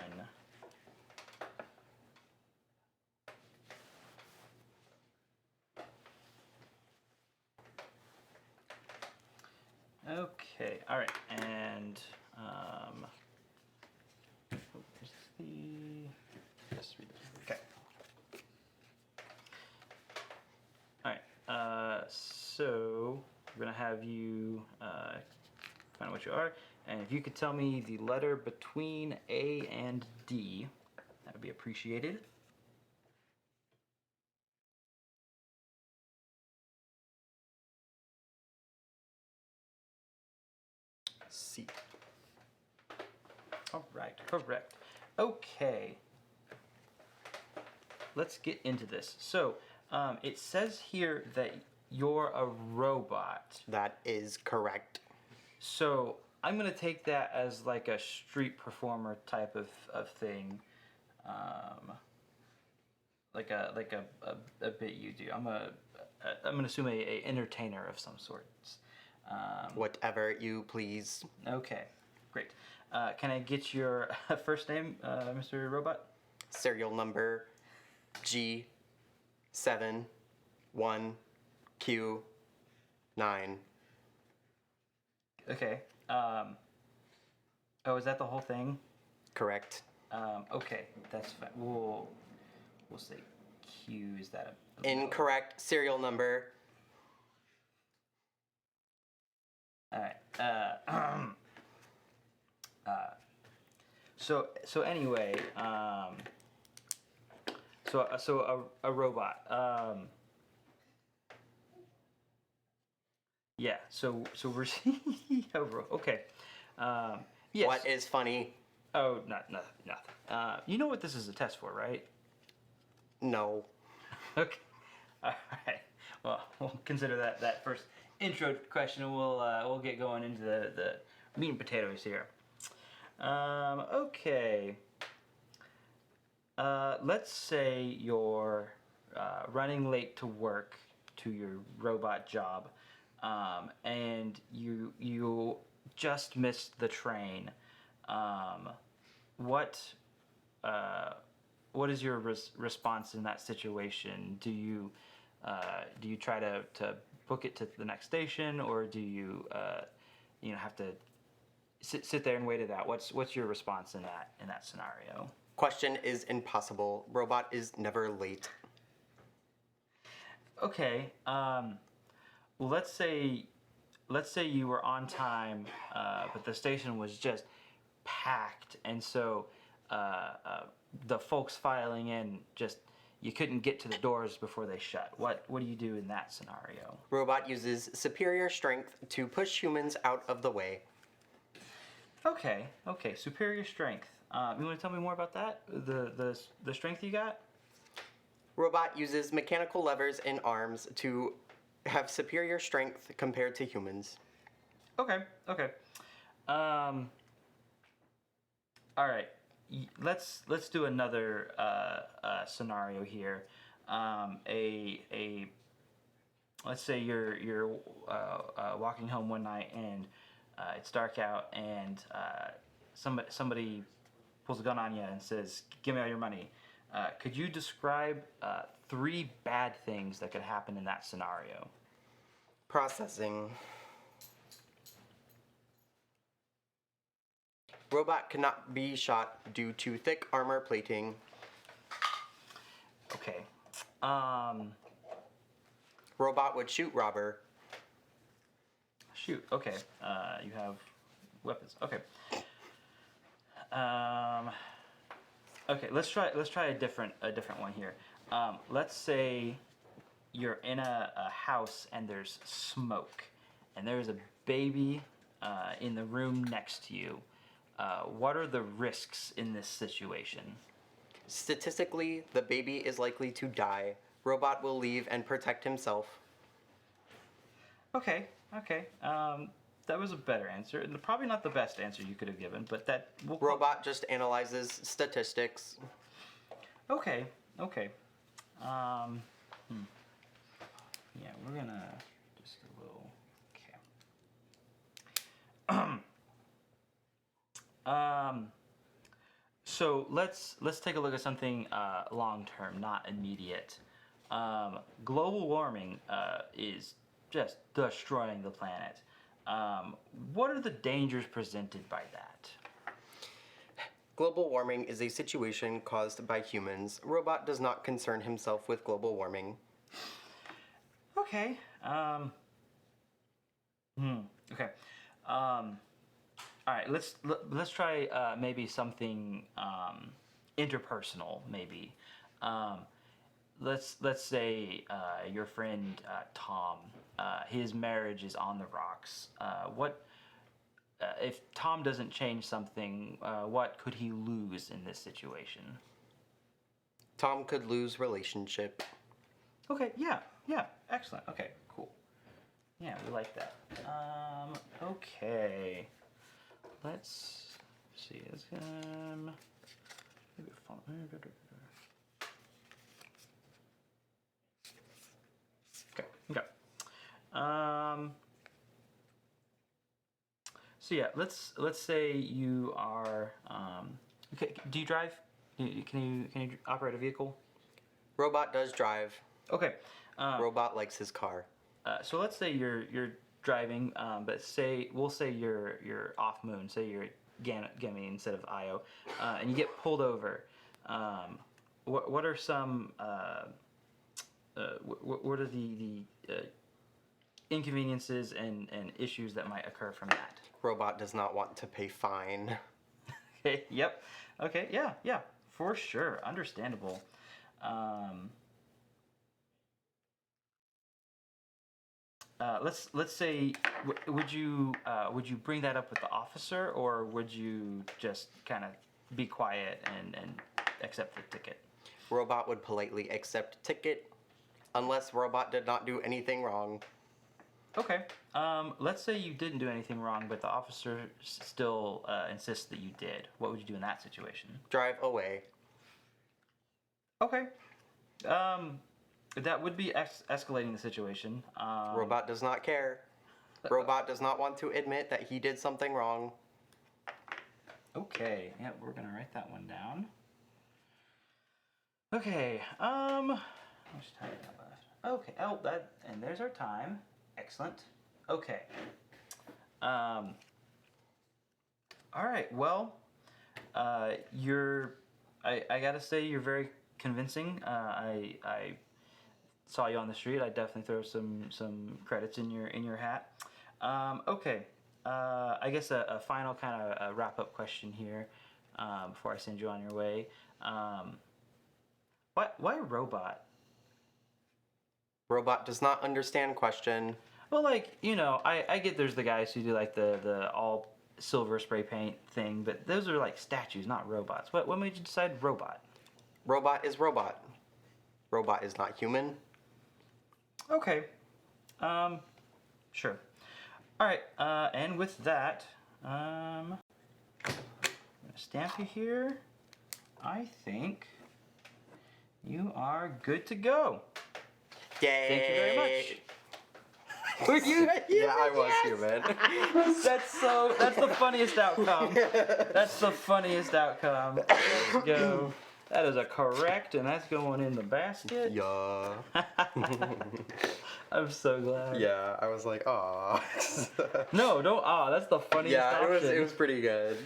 Speaker 5: Okay, all right, and okay. All right, so we're gonna have you find what you are, and if you could tell me the letter between A and D, that would be appreciated.
Speaker 12: C.
Speaker 5: All right, correct. Okay. Let's get into this. So, it says here that you're a robot.
Speaker 12: That is correct.
Speaker 5: So, I'm going to take that as like a street performer type of thing. Like a bit you do. I'm going to assume a entertainer of some sorts.
Speaker 12: Whatever you please.
Speaker 5: Okay, great. Can I get your first name, Mr. Robot?
Speaker 12: Serial number G7 1, Q, 9.
Speaker 5: Okay. Oh, is that the whole thing?
Speaker 12: Correct.
Speaker 5: Okay, that's fine. We'll say Q. Is that a
Speaker 12: Incorrect serial number.
Speaker 5: All right. So anyway, so a robot. Yeah. So we're okay. Yes.
Speaker 12: What is funny?
Speaker 5: Oh, nothing. You know what this is a test for, right?
Speaker 12: No.
Speaker 5: Okay. All right. Well, we'll consider that first intro question, and we'll get going into the meat and potatoes here. Okay. Let's say you're running late to work to your robot job, and you just missed the train. What is your response in that situation? Do you try to book it to the next station, or do you have to sit there and wait it out? What's your response in that scenario?
Speaker 12: Question is impossible. Robot is never late.
Speaker 5: Okay. Well, let's say you were on time, but the station was just packed, and so the folks filing in you couldn't get to the doors before they shut. What do you do in that scenario?
Speaker 12: Robot uses superior strength to push humans out of the way.
Speaker 5: Okay. Superior strength. You want to tell me more about that? The strength you got?
Speaker 12: Robot uses mechanical levers and arms to have superior strength compared to humans.
Speaker 5: Okay. All right. Let's do another scenario here. Let's say you're walking home one night and it's dark out, and somebody pulls a gun on you and says, "Give me all your money." Could you describe 3 bad things that could happen in that scenario?
Speaker 12: Processing. Robot cannot be shot due to thick armor plating.
Speaker 5: Okay.
Speaker 12: Robot would shoot robber.
Speaker 5: Shoot. Okay. You have weapons. Okay. Okay. Let's try a different one here. Let's say you're in a house and there's smoke, and there's a baby in the room next to you. What are the risks in this situation?
Speaker 12: Statistically, the baby is likely to die. Robot will leave and protect himself.
Speaker 5: Okay. That was a better answer. Probably not the best answer you could have given, but that...
Speaker 12: Robot just analyzes statistics.
Speaker 5: Okay. Yeah, we're gonna just a little... Okay. So let's take a look at something long term, not immediate. Global warming is just destroying the planet. What are the dangers presented by that?
Speaker 12: Global warming is a situation caused by humans. Robot does not concern himself with global warming.
Speaker 5: Okay. Okay. All right. Let's try maybe something interpersonal. Maybe. Let's say your friend Tom. His marriage is on the rocks. What if Tom doesn't change something? What could he lose in this situation?
Speaker 12: Tom could lose relationship.
Speaker 5: Okay. Yeah. Excellent. Okay. Cool. Yeah, we like that. Okay. Let's see. It's maybe Okay. So yeah, let's say you are. Okay. Do you drive? Can you operate a vehicle?
Speaker 12: Robot does drive.
Speaker 5: Okay.
Speaker 12: Robot likes his car.
Speaker 5: So let's say you're driving, but we'll say you're off moon. Say you're Ganymede instead of Io, and you get pulled over. What are some what are the inconveniences and issues that might occur from that?
Speaker 12: Robot does not want to pay fine.
Speaker 5: Okay. Yep. Okay. Yeah. For sure. Understandable. Let's say, would you bring that up with the officer, or would you just kind of be quiet and accept the ticket?
Speaker 12: Robot would politely accept ticket, unless Robot did not do anything wrong.
Speaker 5: Okay. Let's say you didn't do anything wrong, but the officer still insists that you did. What would you do in that situation?
Speaker 12: Drive away.
Speaker 5: Okay. That would be escalating the situation.
Speaker 12: Robot does not care. Robot does not want to admit that he did something wrong.
Speaker 5: Okay. Yeah, we're gonna write that one down. Okay. How much time do we have left? Okay. Oh, and there's our time. Excellent. Okay. All right. Well, I gotta say you're very convincing. I saw you on the street. I definitely throw some credits in your hat. Okay. I guess a final kind of wrap up question here before I send you on your way. Why robot?
Speaker 12: Robot does not understand question.
Speaker 5: Well, I get there's the guys who do like the all silver spray paint thing, but those are like statues, not robots. What made you decide robot?
Speaker 12: Robot is robot. Robot is not human.
Speaker 5: Okay. Sure. All right. And with that, I'm gonna stamp you here. I think you are good to go.
Speaker 12: Yay!
Speaker 5: Thank you very much.
Speaker 12: Were you? Yeah, I was human.
Speaker 5: That's the funniest outcome. That's the funniest outcome. Let's go. That is a correct, and that's going in the basket.
Speaker 12: Yeah.
Speaker 5: I'm so glad.
Speaker 12: Yeah, I was like, aw.
Speaker 5: No, don't aw. That's the funniest option.
Speaker 12: Yeah, it was pretty good.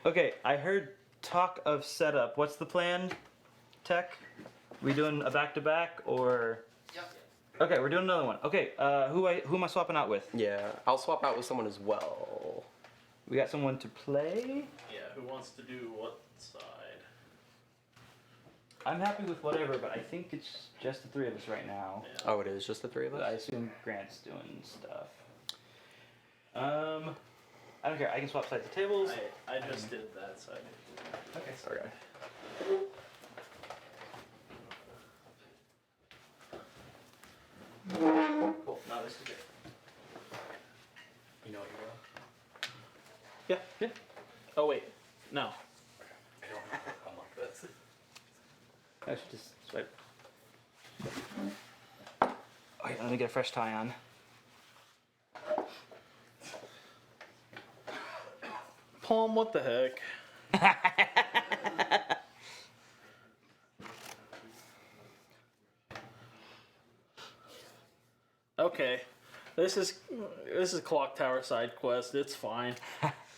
Speaker 5: Okay, I heard talk of setup. What's the plan, Tech? We doing a back-to-back, or? Yep. Okay, we're doing another one. Okay, who am I swapping out with?
Speaker 12: Yeah, I'll swap out with someone as well.
Speaker 5: We got someone to play?
Speaker 3: Yeah, who wants to do what side?
Speaker 5: I'm happy with whatever, but I think it's just the three of us right now.
Speaker 12: Yeah. Oh, it is just the three of us?
Speaker 5: I assume Grant's doing stuff. I don't care. I can swap sides of tables.
Speaker 3: I just did that side.
Speaker 5: Okay.
Speaker 12: Sorry.
Speaker 5: Cool. Now this is good.
Speaker 3: You know what you will? Yeah. Oh wait, no.
Speaker 5: I don't have to come like this. I should just swipe. Okay, let me get a fresh tie on.
Speaker 3: Palm, what the heck? Okay, this is Clock Tower side quest. It's fine.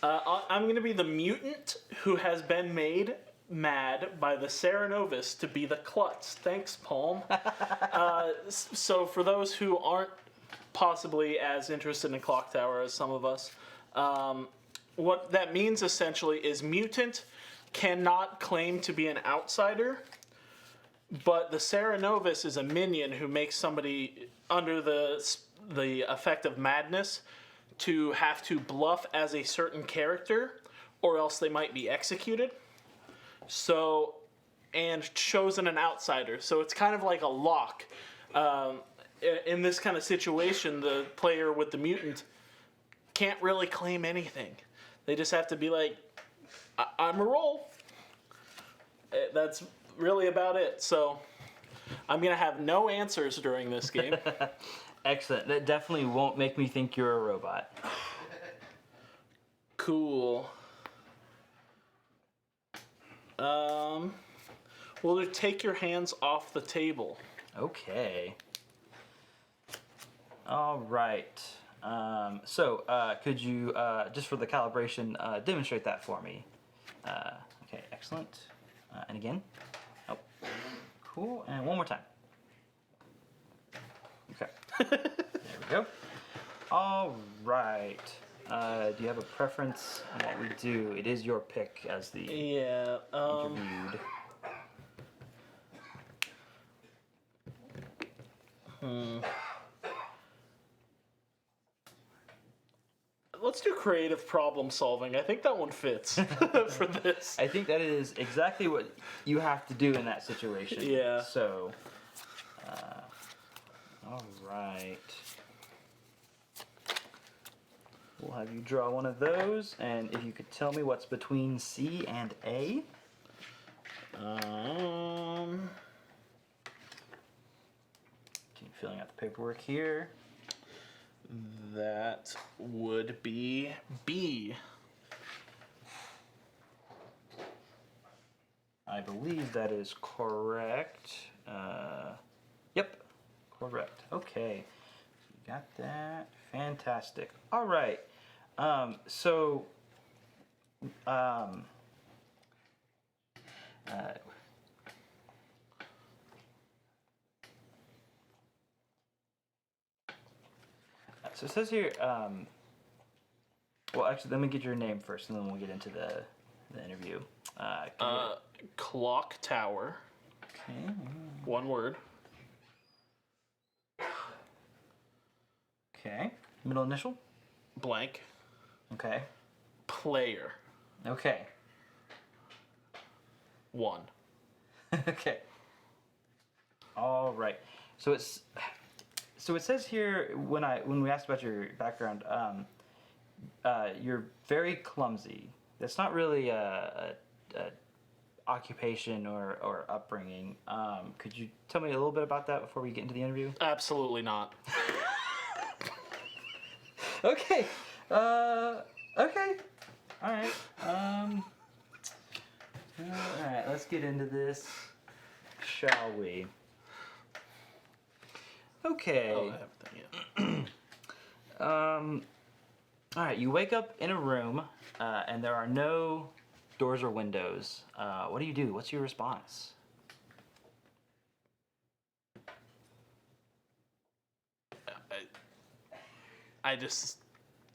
Speaker 3: I'm gonna be the mutant who has been made mad by the Ceranovis to be the klutz. Thanks, Palm. So for those who aren't possibly as interested in Clock Tower as some of us, what that means essentially is mutant cannot claim to be an outsider, but the Ceranovis is a minion who makes somebody under the effect of madness to have to bluff as a certain character, or else they might be executed. So, and chosen an outsider. So it's kind of like a lock. In this kind of situation, the player with the mutant can't really claim anything. They just have to be like, I'm a roll. That's really about it. So I'm going to have no answers during this game.
Speaker 5: Excellent. That definitely won't make me think you're a robot.
Speaker 3: Cool. Well, take your hands off the table.
Speaker 5: Okay. All right. Could you, just for the calibration, demonstrate that for me? Okay, excellent. And again. Oh, cool. And one more time. Okay. There we go. All right. Do you have a preference on what we do? It is your pick as the interviewed.
Speaker 3: Let's do creative problem solving. I think that one fits for this.
Speaker 5: I think that is exactly what you have to do in that situation.
Speaker 3: Yeah.
Speaker 5: So, all right. We'll have you draw one of those, and if you could tell me what's between C and A. Keep filling out the paperwork here.
Speaker 3: That would be B.
Speaker 5: I believe that is correct. Yep, correct. Okay, you got that. Fantastic. All right. So it says here. Well, actually, let me get your name first, and then we'll get into the interview.
Speaker 3: Clock Tower.
Speaker 5: Okay.
Speaker 3: One word.
Speaker 5: Okay. Middle initial.
Speaker 3: Blank.
Speaker 5: Okay.
Speaker 3: Player.
Speaker 5: Okay.
Speaker 3: 1.
Speaker 5: Okay. All right. So it says here when we asked about your background, you're very clumsy. That's not really a occupation or upbringing. Could you tell me a little bit about that before we get into the interview?
Speaker 3: Absolutely not.
Speaker 5: Okay. Okay. All right. All right. Let's get into this, shall we? Okay.
Speaker 3: Oh, I haven't done yet.
Speaker 5: All right. You wake up in a room, and there are no doors or windows. What do? What's your response?
Speaker 3: I just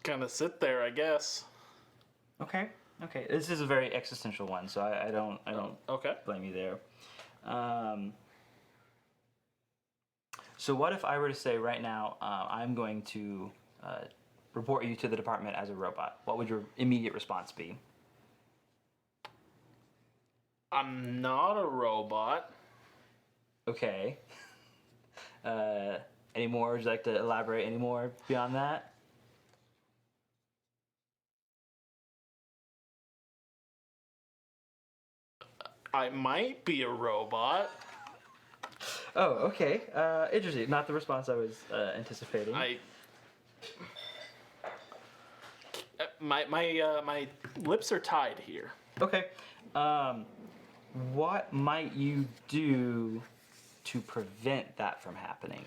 Speaker 3: kind of sit there, I guess.
Speaker 5: Okay. Okay. This is a very existential one, so I don't
Speaker 3: Okay.
Speaker 5: blame you there. So what if I were to say right now, I'm going to report you to the department as a robot? What would your immediate response be?
Speaker 3: I'm not a robot.
Speaker 5: Okay. Any more? Would you like to elaborate any more beyond that?
Speaker 3: I might be a robot.
Speaker 5: Oh, okay. Interesting. Not the response I was anticipating.
Speaker 3: My lips are tied here.
Speaker 5: Okay. What might you do to prevent that from happening?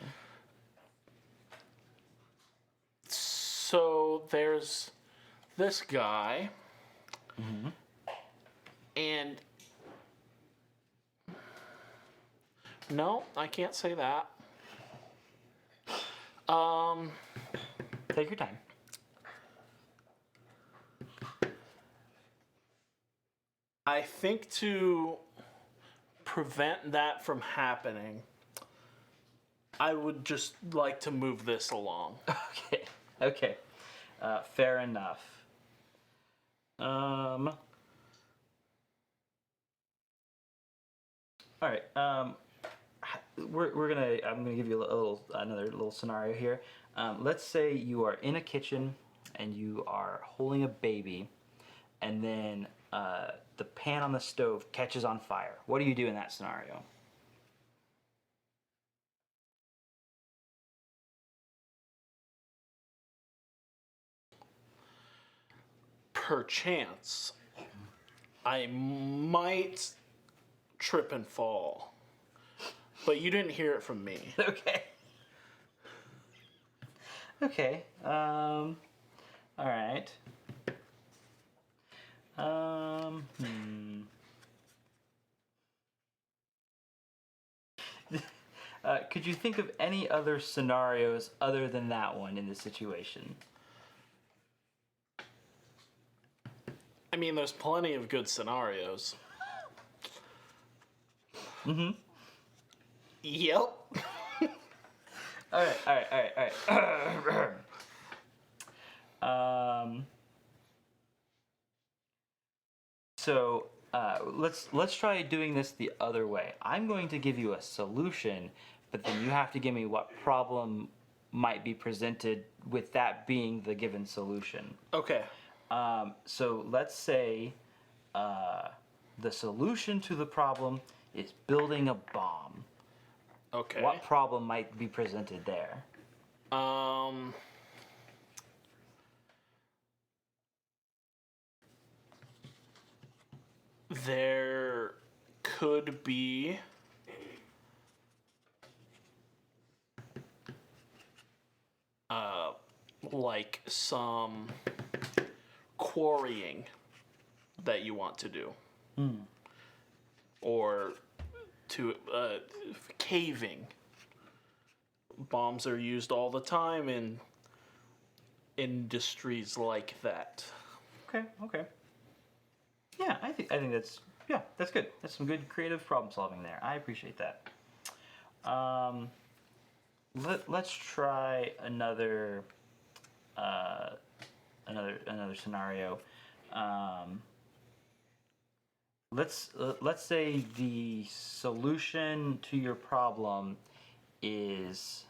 Speaker 3: So there's this guy, and no, I can't say that.
Speaker 5: Take your time.
Speaker 3: I think to prevent that from happening, I would just like to move this along.
Speaker 5: Okay. Okay. Fair enough. All right. I'm gonna give you another little scenario here. Let's say you are in a kitchen and you are holding a baby, and then the pan on the stove catches on fire. What do you do in that scenario?
Speaker 3: Perchance, I might trip and fall. But you didn't hear it from me.
Speaker 5: Okay. Okay. All right. Could you think of any other scenarios other than that one in this situation?
Speaker 3: I mean, there's plenty of good scenarios.
Speaker 5: Mm-hmm.
Speaker 3: Yep.
Speaker 5: All right. So let's try doing this the other way. I'm going to give you a solution, but then you have to give me what problem might be presented with that being the given solution.
Speaker 3: Okay.
Speaker 5: So let's say the solution to the problem is building a bomb.
Speaker 3: Okay.
Speaker 5: What problem might be presented there?
Speaker 3: There could be like some quarrying that you want to do. Or to caving. Bombs are used all the time in industries like that.
Speaker 5: Okay. Yeah, I think that's good. That's some good creative problem solving there. I appreciate that. Let's try another scenario. Let's say the solution to your problem is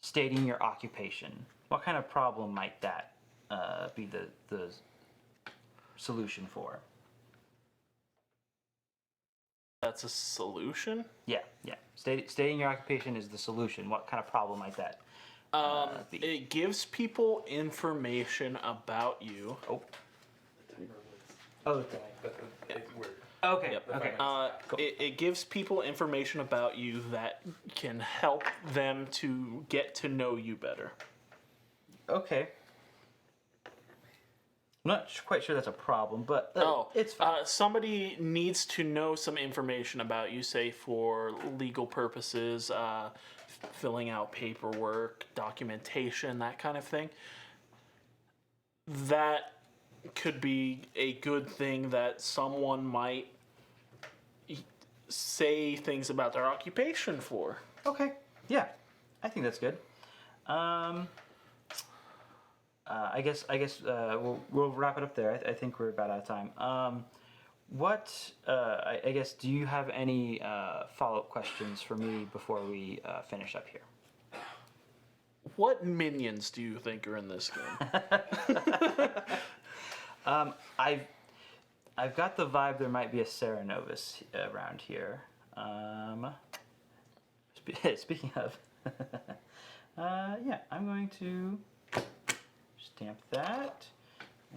Speaker 5: stating your occupation. What kind of problem might that be the solution for?
Speaker 3: That's a solution?
Speaker 5: Yeah. Stating your occupation is the solution. What kind of problem might that be?
Speaker 3: It gives people information about you.
Speaker 5: Okay.
Speaker 3: Yep.
Speaker 5: Okay.
Speaker 3: Cool. It gives people information about you that can help them to get to know you better.
Speaker 5: Okay. I'm not quite sure that's a problem, but it's
Speaker 3: fine. Somebody needs to know some information about you, say for legal purposes, filling out paperwork, documentation, that kind of thing. That could be a good thing that someone might say things about their occupation for.
Speaker 5: Okay. Yeah, I think that's good. I guess we'll wrap it up there. I think we're about out of time. I guess, do you have any follow-up questions for me before we finish up here?
Speaker 3: What minions do you think are in this game?
Speaker 5: I've got the vibe there might be a Cerenovus around here. Speaking of, I'm going to stamp that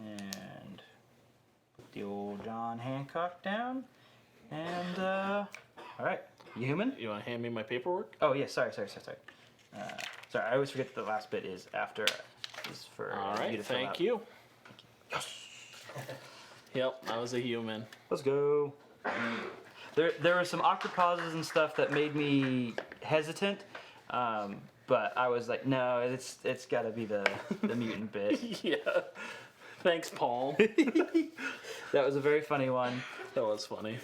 Speaker 5: and put the old John Hancock down. And all right, you human?
Speaker 3: You want to hand me my paperwork?
Speaker 5: Oh yeah, sorry. Sorry, I always forget the last bit is after is for
Speaker 3: all right,
Speaker 5: you to fill out.
Speaker 3: Thank you. Yes. Yep, I was a human.
Speaker 5: Let's go. There were some awkward pauses and stuff that made me hesitant, but I was like, no, it's got to be the mutant bit.
Speaker 3: Yeah. Thanks, Paul.
Speaker 5: That was a very funny one.
Speaker 3: That was funny.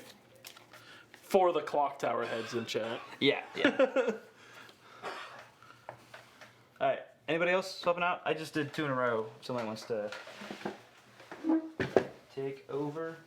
Speaker 3: For the clock tower heads in chat.
Speaker 5: Yeah. All right. Anybody else swapping out? I just did 2 in a row. Somebody wants to take over.